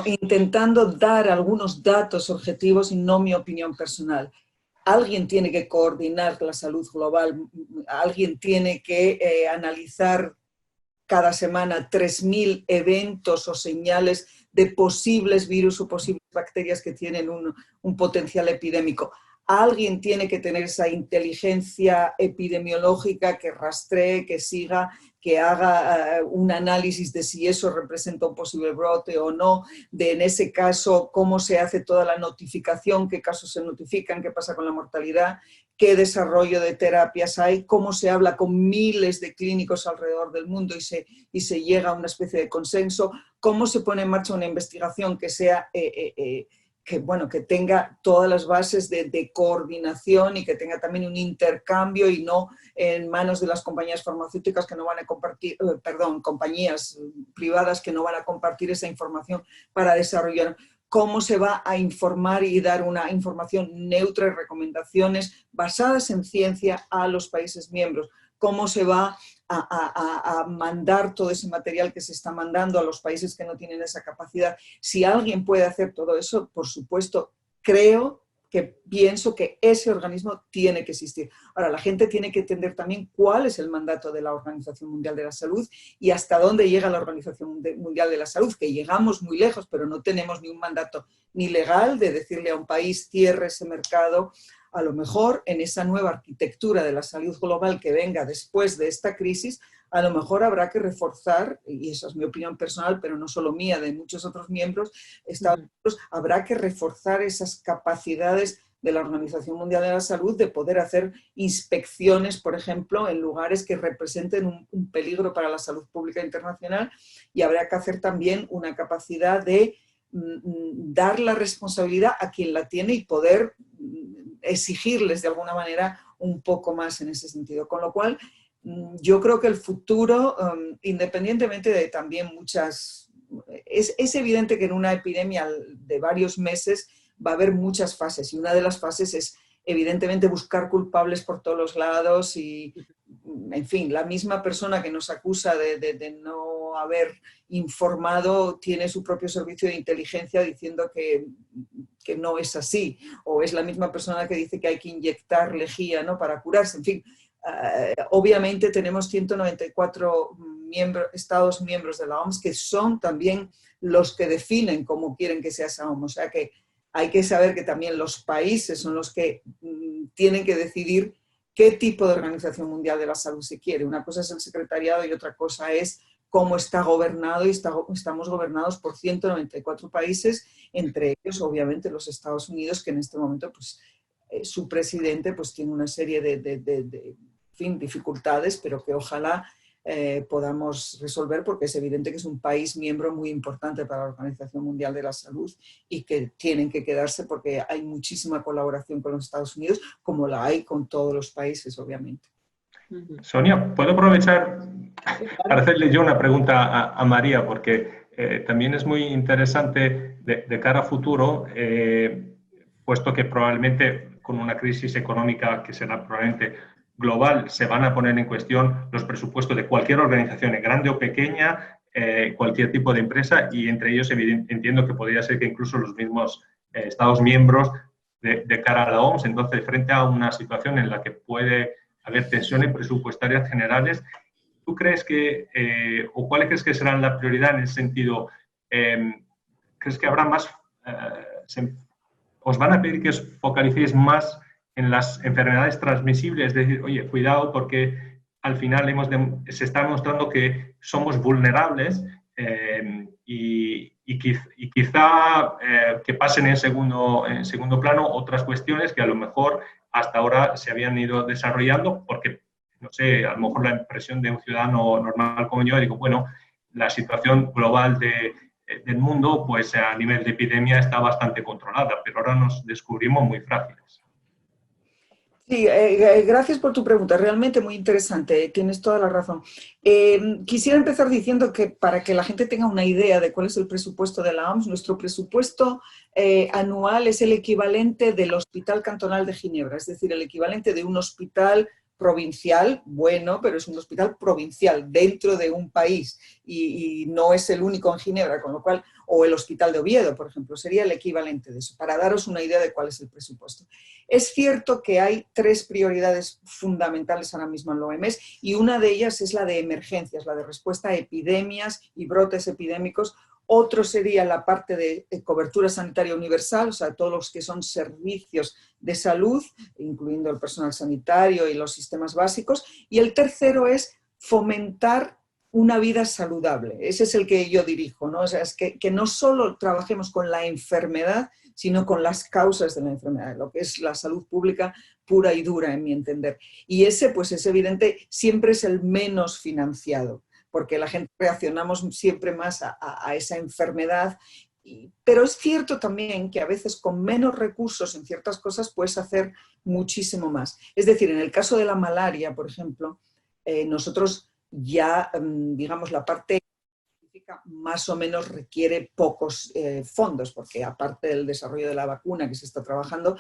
Intentando dar algunos datos objetivos y no mi opinión personal. Alguien tiene que coordinar la salud global, alguien tiene que analizar cada semana 3.000 eventos o señales de posibles virus o posibles bacterias que tienen un potencial epidémico. Alguien tiene que tener esa inteligencia epidemiológica que rastree, que siga, que haga un análisis de si eso representa un posible brote o no, de en ese caso cómo se hace toda la notificación, qué casos se notifican, qué pasa con la mortalidad, qué desarrollo de terapias hay, cómo se habla con miles de clínicos alrededor del mundo y se llega a una especie de consenso, cómo se pone en marcha una investigación que sea... que tenga todas las bases de coordinación y que tenga también un intercambio y no en manos de las compañías farmacéuticas que no van a compartir, compañías privadas que no van a compartir esa información para desarrollar. Cómo se va a informar y dar una información neutra y recomendaciones basadas en ciencia a los países miembros. Cómo se va a mandar todo ese material que se está mandando a los países que no tienen esa capacidad. Si alguien puede hacer todo eso, por supuesto, pienso que ese organismo tiene que existir. Ahora, la gente tiene que entender también cuál es el mandato de la Organización Mundial de la Salud y hasta dónde llega la Organización Mundial de la Salud, que llegamos muy lejos, pero no tenemos ni un mandato ni legal de decirle a un país cierre ese mercado. A lo mejor en esa nueva arquitectura de la salud global que venga después de esta crisis, a lo mejor habrá que reforzar, y esa es mi opinión personal, pero no solo mía, de muchos otros miembros, habrá que reforzar esas capacidades de la Organización Mundial de la Salud de poder hacer inspecciones, por ejemplo, en lugares que representen un peligro para la salud pública internacional, y habrá que hacer también una capacidad de dar la responsabilidad a quien la tiene y poder exigirles de alguna manera un poco más en ese sentido. Con lo cual, yo creo que el futuro, independientemente de también es evidente que en una epidemia de varios meses va a haber muchas fases, y una de las fases es evidentemente buscar culpables por todos los lados y, en fin, la misma persona que nos acusa de no haber informado tiene su propio servicio de inteligencia diciendo que no es así, o es la misma persona que dice que hay que inyectar lejía, ¿no?, para curarse. En fin, obviamente tenemos 194 Estados miembros de la OMS que son también los que definen cómo quieren que sea esa OMS. O sea que hay que saber que también los países son los que tienen que decidir qué tipo de Organización Mundial de la Salud se quiere. Una cosa es el secretariado y otra cosa es cómo está gobernado, y estamos gobernados por 194 países, entre ellos obviamente los Estados Unidos, que en este momento pues, su presidente pues, tiene una serie de dificultades, pero que ojalá podamos resolver, porque es evidente que es un país miembro muy importante para la Organización Mundial de la Salud y que tienen que quedarse porque hay muchísima colaboración con los Estados Unidos, como la hay con todos los países, obviamente. Sonia, ¿puedo aprovechar para hacerle yo una pregunta a María? Porque también es muy interesante de cara a futuro, puesto que probablemente con una crisis económica que será probablemente global, se van a poner en cuestión los presupuestos de cualquier organización, grande o pequeña, cualquier tipo de empresa, y entre ellos entiendo que podría ser que incluso los mismos Estados miembros de cara a la OMS. Entonces, frente a una situación en la que puede haber tensiones presupuestarias generales, ¿tú crees que, o cuáles crees que serán la prioridad en ese sentido? ¿Crees que habrá más, os van a pedir que os focalicéis más en las enfermedades transmisibles? Es decir, oye, cuidado porque al final se está demostrando que somos vulnerables y quizá que pasen en segundo plano otras cuestiones que a lo mejor hasta ahora se habían ido desarrollando porque, no sé, a lo mejor la impresión de un ciudadano normal como yo, digo, bueno, la situación global del mundo, pues a nivel de epidemia está bastante controlada, pero ahora nos descubrimos muy frágiles. Sí, gracias por tu pregunta, realmente muy interesante, tienes toda la razón. Quisiera empezar diciendo que para que la gente tenga una idea de cuál es el presupuesto de la OMS, nuestro presupuesto anual es el equivalente del Hospital Cantonal de Ginebra, es decir, el equivalente de un hospital provincial, bueno, pero es un hospital provincial dentro de un país y no es el único en Ginebra, con lo cual, o el Hospital de Oviedo, por ejemplo, sería el equivalente de eso, para daros una idea de cuál es el presupuesto. Es cierto que hay 3 prioridades fundamentales ahora mismo en la OMS y una de ellas es la de emergencias, la de respuesta a epidemias y brotes epidémicos. Otro sería la parte de cobertura sanitaria universal, o sea, todos los que son servicios de salud, incluyendo el personal sanitario y los sistemas básicos. Y el tercero es fomentar una vida saludable. Ese es el que yo dirijo, ¿no? O sea, es que no solo trabajemos con la enfermedad, sino con las causas de la enfermedad, lo que es la salud pública pura y dura, en mi entender. Y ese, pues es evidente, siempre es el menos financiado, porque la gente reaccionamos siempre más a esa enfermedad. Pero es cierto también que a veces con menos recursos en ciertas cosas puedes hacer muchísimo más. Es decir, en el caso de la malaria, por ejemplo, nosotros ya, digamos, la parte más o menos requiere pocos fondos, porque aparte del desarrollo de la vacuna que se está trabajando,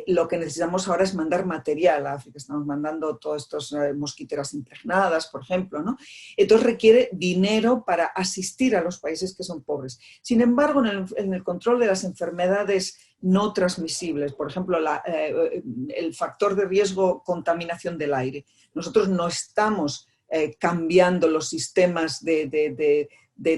lo que necesitamos ahora es mandar material a África. Estamos mandando todas estas mosquiteras impregnadas, por ejemplo, ¿no? Entonces requiere dinero para asistir a los países que son pobres. Sin embargo, en el control de las enfermedades no transmisibles, por ejemplo, el factor de riesgo contaminación del aire, nosotros no estamos cambiando los sistemas de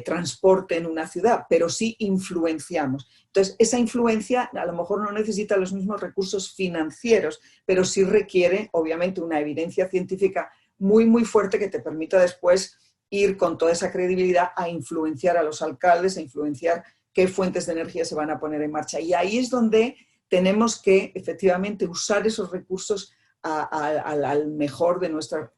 transporte en una ciudad, pero sí influenciamos. Entonces, esa influencia a lo mejor no necesita los mismos recursos financieros, pero sí requiere, obviamente, una evidencia científica muy, muy fuerte que te permita después ir con toda esa credibilidad a influenciar a los alcaldes, a influenciar qué fuentes de energía se van a poner en marcha. Y ahí es donde tenemos que, efectivamente, usar esos recursos al mejor de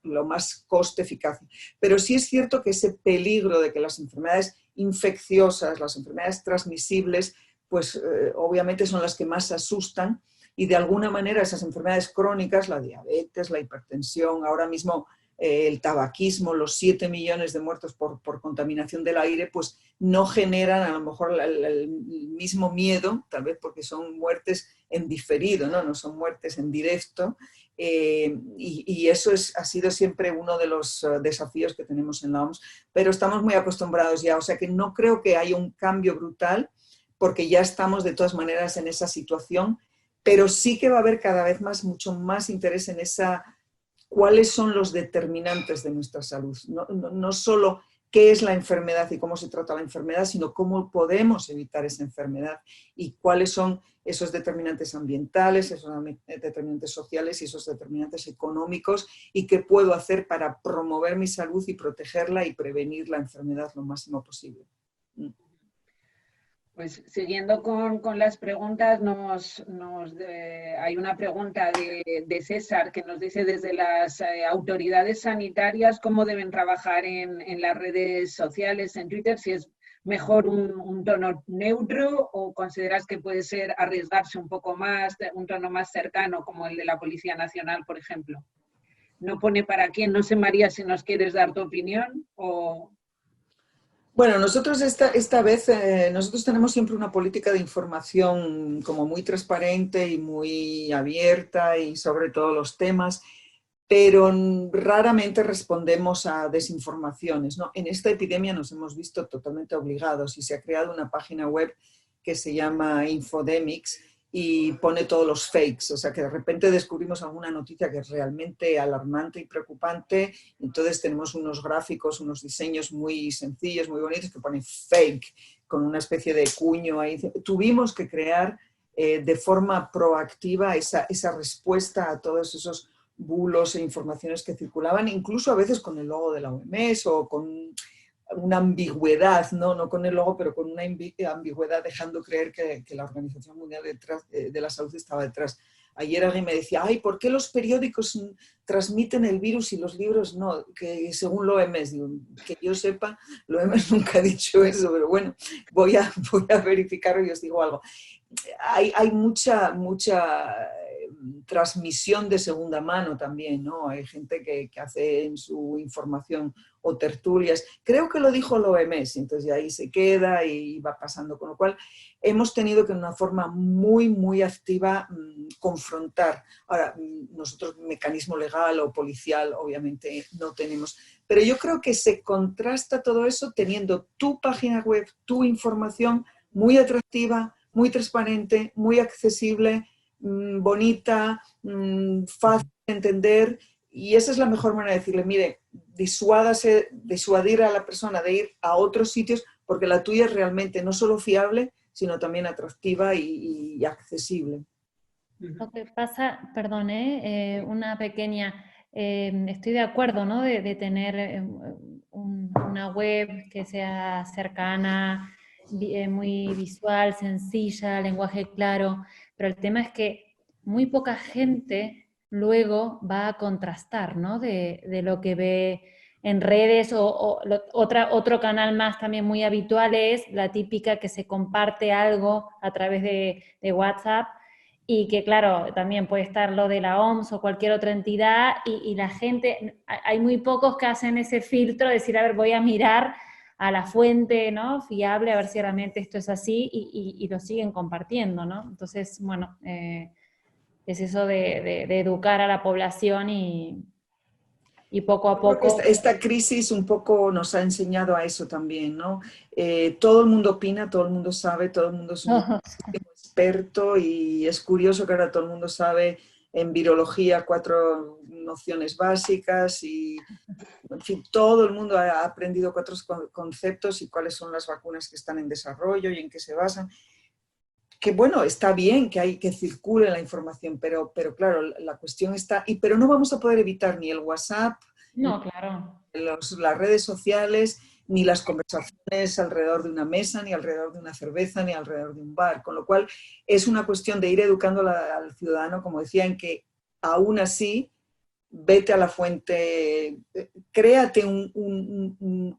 lo más coste eficaz. Pero sí es cierto que ese peligro de que las enfermedades infecciosas, las enfermedades transmisibles, pues obviamente son las que más asustan y de alguna manera esas enfermedades crónicas, la diabetes, la hipertensión, ahora mismo el tabaquismo, los 7 millones de muertos por contaminación del aire, pues no generan a lo mejor el mismo miedo, tal vez porque son muertes en diferido, no son muertes en directo. Y eso ha sido siempre uno de los desafíos que tenemos en la OMS, pero estamos muy acostumbrados ya, o sea que no creo que haya un cambio brutal, porque ya estamos de todas maneras en esa situación, pero sí que va a haber cada vez mucho más interés en cuáles son los determinantes de nuestra salud, no solo qué es la enfermedad y cómo se trata la enfermedad, sino cómo podemos evitar esa enfermedad y cuáles son esos determinantes ambientales, esos determinantes sociales y esos determinantes económicos y qué puedo hacer para promover mi salud y protegerla y prevenir la enfermedad lo máximo posible. Pues siguiendo con las preguntas, hay una pregunta de César que nos dice desde las autoridades sanitarias cómo deben trabajar en las redes sociales, en Twitter, si es mejor un tono neutro o consideras que puede ser arriesgarse un poco más, un tono más cercano como el de la Policía Nacional, por ejemplo. No pone para quién, no sé María si nos quieres dar tu opinión o... Bueno, nosotros esta vez, nosotros tenemos siempre una política de información como muy transparente y muy abierta y sobre todos los temas, pero raramente respondemos a desinformaciones, ¿no? En esta epidemia nos hemos visto totalmente obligados y se ha creado una página web que se llama Infodemics y pone todos los fakes, o sea que de repente descubrimos alguna noticia que es realmente alarmante y preocupante, entonces tenemos unos gráficos, unos diseños muy sencillos, muy bonitos que ponen fake, con una especie de cuño ahí. Tuvimos que crear de forma proactiva esa respuesta a todos esos bulos e informaciones que circulaban, incluso a veces con el logo de la OMS o con una ambigüedad, no con el logo, pero con una ambigüedad dejando creer que la Organización Mundial de la Salud estaba detrás. Ayer alguien me decía, ay, ¿por qué los periódicos transmiten el virus y los libros no? Que según la OMS, digo, que yo sepa, la OMS nunca ha dicho eso, pero bueno, voy a verificarlo y os digo algo. Hay mucha transmisión de segunda mano también, ¿no? Hay gente que hace en su información o tertulias. Creo que lo dijo el OMS, entonces ahí se queda y va pasando, con lo cual hemos tenido que de una forma muy, muy activa confrontar. Ahora, nosotros mecanismo legal o policial obviamente no tenemos, pero yo creo que se contrasta todo eso teniendo tu página web, tu información muy atractiva, muy transparente, muy accesible, bonita, fácil de entender, y esa es la mejor manera de decirle, mire, disuadir a la persona de ir a otros sitios, porque la tuya es realmente no solo fiable, sino también atractiva y accesible. Lo que pasa, perdón, una pequeña, estoy de acuerdo, ¿no? De tener una web que sea cercana, muy visual, sencilla, lenguaje claro, pero el tema es que muy poca gente luego va a contrastar, ¿no? De lo que ve en redes otro canal más también muy habitual es la típica que se comparte algo a través de WhatsApp y que claro, también puede estar lo de la OMS o cualquier otra entidad y la gente, hay muy pocos que hacen ese filtro de decir, a ver, voy a mirar a la fuente, ¿no? Fiable, a ver si realmente esto es así y lo siguen compartiendo, ¿no? Entonces, bueno, es eso de educar a la población y poco a poco... Esta crisis un poco nos ha enseñado a eso también, ¿no? Todo el mundo opina, todo el mundo sabe, todo el mundo es un experto y es curioso que ahora todo el mundo sabe en virología 4 nociones básicas y, en fin, todo el mundo ha aprendido 4 conceptos y cuáles son las vacunas que están en desarrollo y en qué se basan. Que bueno, está bien que circule la información, pero claro, la cuestión está... pero no vamos a poder evitar ni el WhatsApp, no, claro, las redes sociales, ni las conversaciones alrededor de una mesa, ni alrededor de una cerveza, ni alrededor de un bar. Con lo cual, es una cuestión de ir educando al ciudadano, como decía, en que aún así, vete a la fuente, créate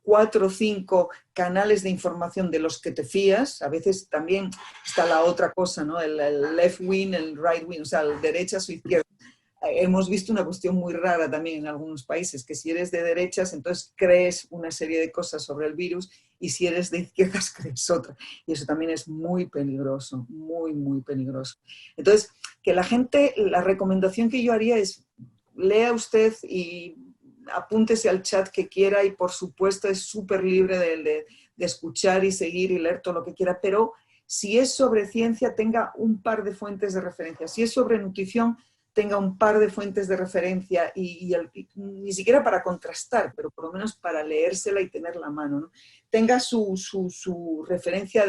4 o 5 canales de información de los que te fías. A veces también está la otra cosa, ¿no? El left wing, el right wing, o sea, derechas o izquierdas. Hemos visto una cuestión muy rara también en algunos países, que si eres de derechas, entonces crees una serie de cosas sobre el virus, y si eres de izquierdas, crees otra. Y eso también es muy peligroso, muy, muy peligroso. Entonces, que la gente, la recomendación que yo haría es, lea usted y apúntese al chat que quiera, y por supuesto es súper libre de escuchar y seguir y leer todo lo que quiera, pero si es sobre ciencia, tenga un par de fuentes de referencia. Si es sobre nutrición, tenga un par de fuentes de referencia y ni siquiera para contrastar, pero por lo menos para leérsela y tenerla a mano, ¿no? Tenga su referencia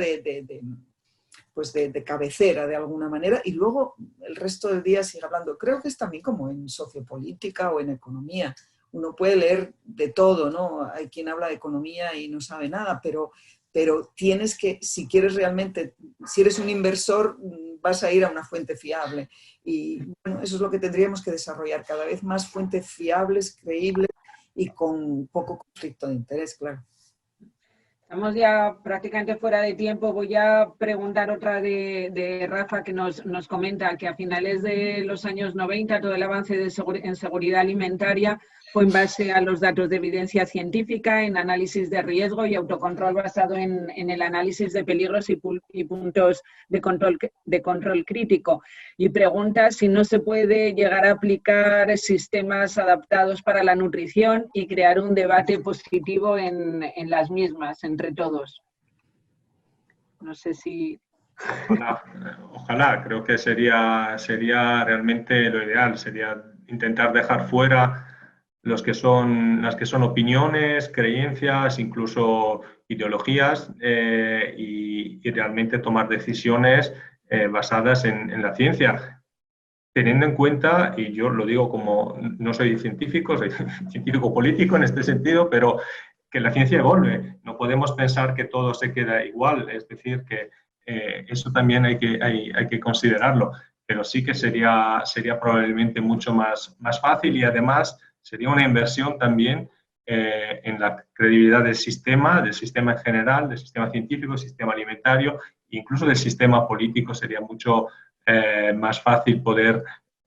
pues de cabecera de alguna manera, y luego el resto del día sigue hablando. Creo que es también como en sociopolítica o en economía. Uno puede leer de todo, ¿no? Hay quien habla de economía y no sabe nada, pero tienes que, si quieres realmente, si eres un inversor, vas a ir a una fuente fiable. Y bueno, eso es lo que tendríamos que desarrollar, cada vez más fuentes fiables, creíbles y con poco conflicto de interés, claro. Estamos ya prácticamente fuera de tiempo. Voy a preguntar otra de Rafa, que nos comenta que a finales de los años 90 todo el avance en seguridad alimentaria fue en base a los datos de evidencia científica, en análisis de riesgo y autocontrol basado en el análisis de peligros y puntos de control crítico. Y pregunta si no se puede llegar a aplicar sistemas adaptados para la nutrición y crear un debate positivo en las mismas, entre todos. No sé si... Ojalá, creo que sería realmente lo ideal, sería intentar dejar fuera las que son opiniones, creencias, incluso ideologías, y realmente tomar decisiones basadas en la ciencia, teniendo en cuenta, y yo lo digo como no soy científico, soy científico político en este sentido, pero que la ciencia evolve. No podemos pensar que todo se queda igual, es decir, que eso también hay que considerarlo, pero sí que sería probablemente mucho más fácil, y además sería una inversión también en la credibilidad del sistema en general, del sistema científico, del sistema alimentario, incluso del sistema político. Sería mucho más fácil poder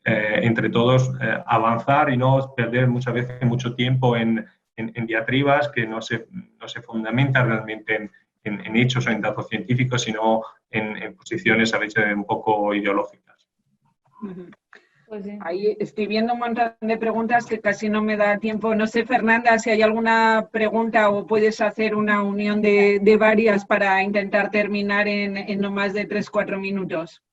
entre todos avanzar y no perder muchas veces mucho tiempo en diatribas que no se fundamentan realmente en hechos o en datos científicos, sino en posiciones a veces un poco ideológicas. Pues sí. Ahí estoy viendo un montón de preguntas que casi no me da tiempo. No sé, Fernanda, si hay alguna pregunta o puedes hacer una unión de varias para intentar terminar en no más de 3-4 minutos.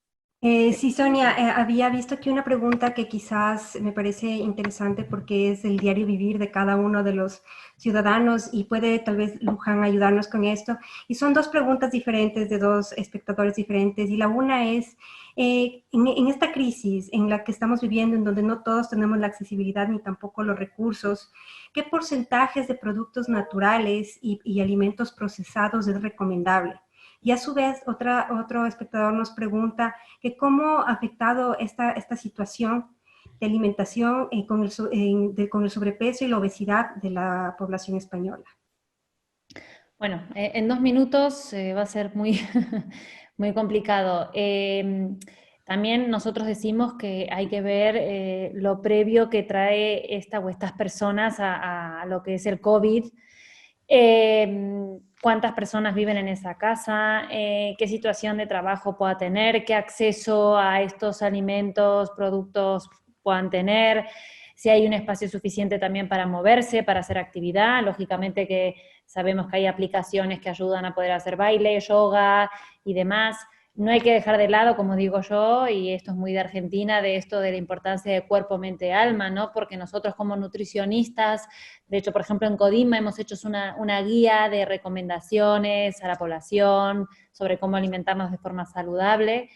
Sí, Sonia, había visto aquí una pregunta que quizás me parece interesante porque es el diario vivir de cada uno de los ciudadanos y puede tal vez Luján ayudarnos con esto. Y son dos preguntas diferentes de dos espectadores diferentes. Y la una es, en esta crisis en la que estamos viviendo, en donde no todos tenemos la accesibilidad ni tampoco los recursos, ¿qué porcentajes de productos naturales y alimentos procesados es recomendable? Y a su vez, otro espectador nos pregunta que cómo ha afectado esta situación de alimentación con el sobrepeso y la obesidad de la población española. Bueno, en 2 minutos va a ser muy, muy complicado. También nosotros decimos que hay que ver lo previo que trae esta o estas personas a lo que es el COVID. Cuántas personas viven en esa casa, qué situación de trabajo pueda tener, qué acceso a estos alimentos, productos puedan tener, si hay un espacio suficiente también para moverse, para hacer actividad. Lógicamente que sabemos que hay aplicaciones que ayudan a poder hacer baile, yoga y demás. No hay que dejar de lado, como digo yo, y esto es muy de Argentina, de esto de la importancia de cuerpo, mente, alma, ¿no? Porque nosotros como nutricionistas, de hecho, por ejemplo, en Codima hemos hecho una guía de recomendaciones a la población sobre cómo alimentarnos de forma saludable.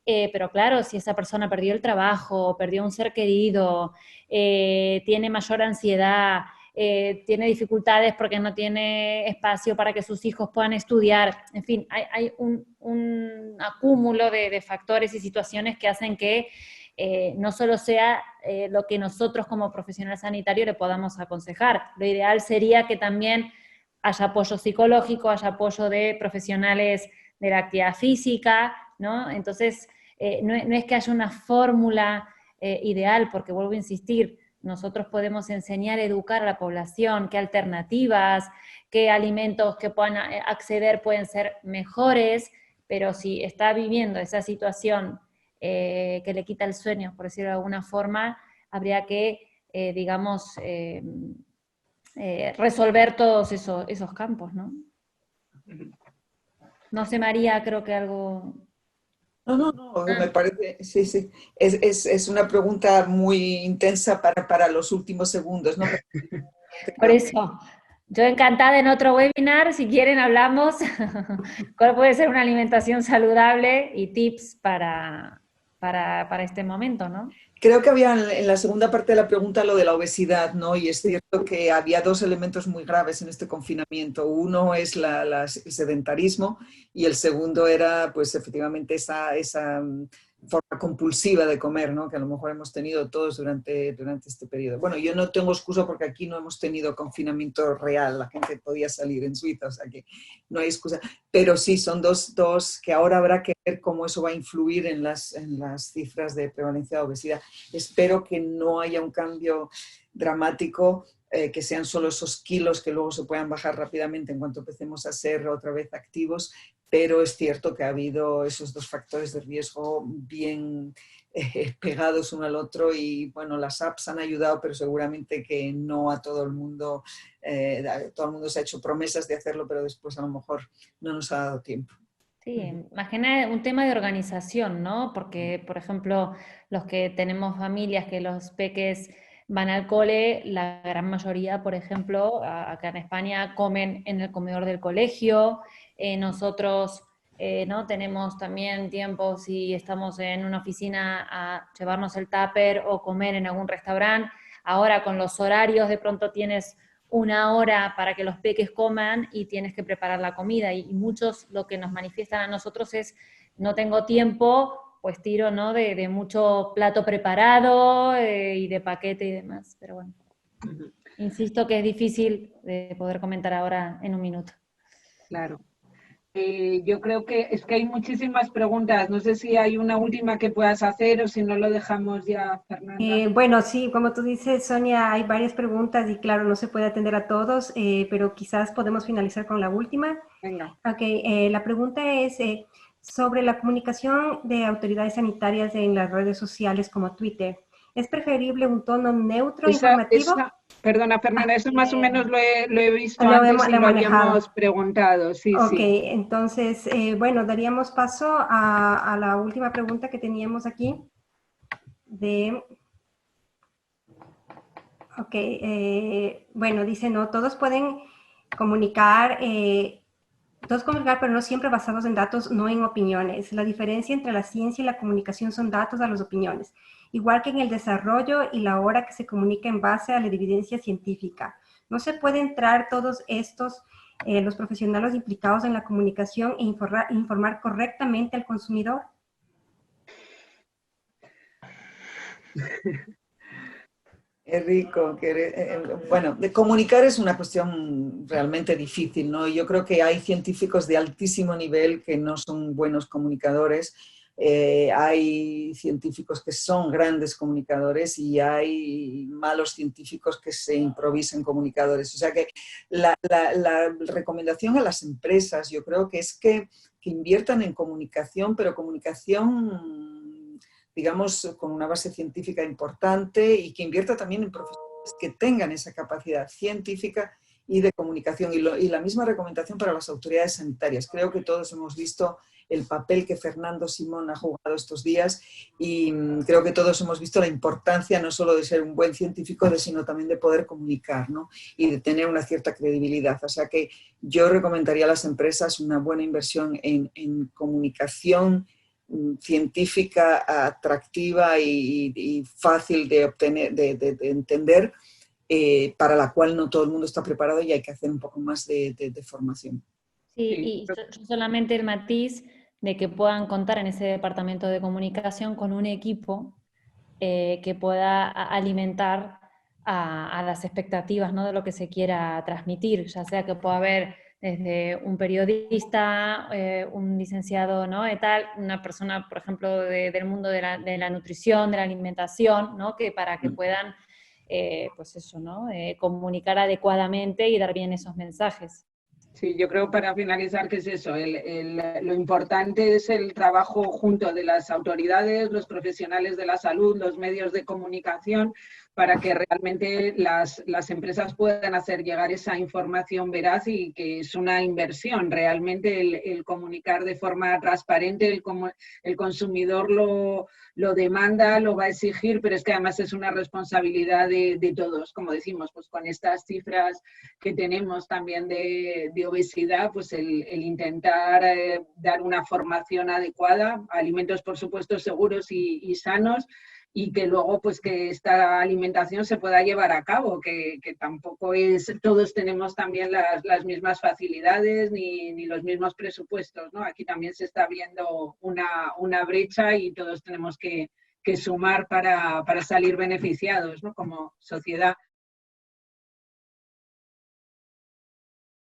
Pero claro, si esa persona perdió el trabajo, perdió un ser querido, tiene mayor ansiedad, tiene dificultades porque no tiene espacio para que sus hijos puedan estudiar, en fin, hay un acúmulo de factores y situaciones que hacen que no solo sea lo que nosotros como profesional sanitario le podamos aconsejar. Lo ideal sería que también haya apoyo psicológico, haya apoyo de profesionales de la actividad física, ¿no? Entonces, no es que haya una fórmula ideal, porque vuelvo a insistir, nosotros podemos enseñar, educar a la población qué alternativas, qué alimentos que puedan acceder pueden ser mejores, pero si está viviendo esa situación que le quita el sueño, por decirlo de alguna forma, habría que, digamos, resolver todos esos campos, ¿no? No sé, María, creo que algo... No, me parece, sí. Es una pregunta muy intensa para los últimos segundos, ¿no? Por eso, yo encantada en otro webinar, si quieren hablamos, cuál puede ser una alimentación saludable y tips para este momento, ¿no? Creo que había en la segunda parte de la pregunta lo de la obesidad, ¿no? Y es cierto que había dos elementos muy graves en este confinamiento. Uno es el sedentarismo y el segundo era, pues, efectivamente esa forma compulsiva de comer, ¿no? Que a lo mejor hemos tenido todos durante este periodo. Bueno, yo no tengo excusa porque aquí no hemos tenido confinamiento real, la gente podía salir en Suiza, o sea que no hay excusa. Pero sí, son dos que ahora habrá que ver cómo eso va a influir en las cifras de prevalencia de obesidad. Espero que no haya un cambio dramático, que sean solo esos kilos que luego se puedan bajar rápidamente en cuanto empecemos a ser otra vez activos, pero es cierto que ha habido esos dos factores de riesgo bien pegados uno al otro y bueno, las apps han ayudado, pero seguramente que no a todo el mundo se ha hecho promesas de hacerlo, pero después a lo mejor no nos ha dado tiempo. Sí, más que nada un tema de organización, ¿no? Porque, por ejemplo, los que tenemos familias que los peques van al cole, la gran mayoría, por ejemplo, acá en España comen en el comedor del colegio. Nosotros ¿no? tenemos también tiempo, si estamos en una oficina, a llevarnos el tupper o comer en algún restaurante. Ahora con los horarios de pronto tienes 1 hora para que los peques coman y tienes que preparar la comida. Y muchos lo que nos manifiestan a nosotros es, no tengo tiempo, pues tiro, ¿no? de mucho plato preparado y de paquete y demás. Pero bueno, insisto que es difícil de poder comentar ahora en 1 minuto. Claro. Yo creo que es que hay muchísimas preguntas. No sé si hay una última que puedas hacer o si no lo dejamos ya, Fernanda. Bueno, sí, como tú dices, Sonia, hay varias preguntas y claro, no se puede atender a todos, pero quizás podemos finalizar con la última. Venga. Ok, la pregunta es sobre la comunicación de autoridades sanitarias en las redes sociales como Twitter. ¿Es preferible un tono neutro informativo? Perdona, Fernanda, eso más o menos lo he visto Lo antes y he lo manejado. habíamos preguntado. Sí, Ok, sí. entonces, bueno, daríamos paso a la última pregunta que teníamos aquí. Ok, bueno, dice, no, todos pueden comunicar, pero no siempre basados en datos, no en opiniones. La diferencia entre la ciencia y la comunicación son datos a las opiniones, igual que en el desarrollo y la hora que se comunica en base a la evidencia científica. No se puede entrar todos estos, los profesionales implicados en la comunicación e informar correctamente al consumidor. Rico, bueno, de comunicar es una cuestión realmente difícil, ¿no? Yo creo que hay científicos de altísimo nivel que no son buenos comunicadores, hay científicos que son grandes comunicadores y hay malos científicos que se improvisan comunicadores. O sea que la recomendación a las empresas, yo creo que es que inviertan en comunicación, pero comunicación, digamos, con una base científica importante y que invierta también en profesionales que tengan esa capacidad científica y de comunicación. Y la misma recomendación para las autoridades sanitarias. Creo que todos hemos visto el papel que Fernando Simón ha jugado estos días y creo que todos hemos visto la importancia no solo de ser un buen científico, sino también de poder comunicar, ¿no? Y de tener una cierta credibilidad. O sea que yo recomendaría a las empresas una buena inversión en comunicación científica, atractiva y fácil de obtener, de entender, para la cual no todo el mundo está preparado y hay que hacer un poco más de formación. Sí, y yo solamente el matiz de que puedan contar en ese departamento de comunicación con un equipo que pueda alimentar a las expectativas, ¿no? De lo que se quiera transmitir, ya sea que pueda haber desde un periodista, un licenciado, ¿no? Una persona, por ejemplo, del mundo de la nutrición, de la alimentación, ¿no? Que para que puedan, pues eso, ¿no? Comunicar adecuadamente y dar bien esos mensajes. Sí, yo creo para finalizar que es eso, lo importante es el trabajo junto de las autoridades, los profesionales de la salud, los medios de comunicación, para que realmente las empresas puedan hacer llegar esa información veraz y que es una inversión. Realmente el comunicar de forma transparente, el consumidor lo demanda, lo va a exigir, pero es que además es una responsabilidad de todos, como decimos, pues con estas cifras que tenemos también de obesidad, pues el intentar dar una formación adecuada, alimentos por supuesto seguros y sanos, y que luego pues que esta alimentación se pueda llevar a cabo, que tampoco es, todos tenemos también las mismas facilidades ni los mismos presupuestos, ¿no? Aquí también se está abriendo una brecha y todos tenemos que sumar para salir beneficiados, ¿no? Como sociedad.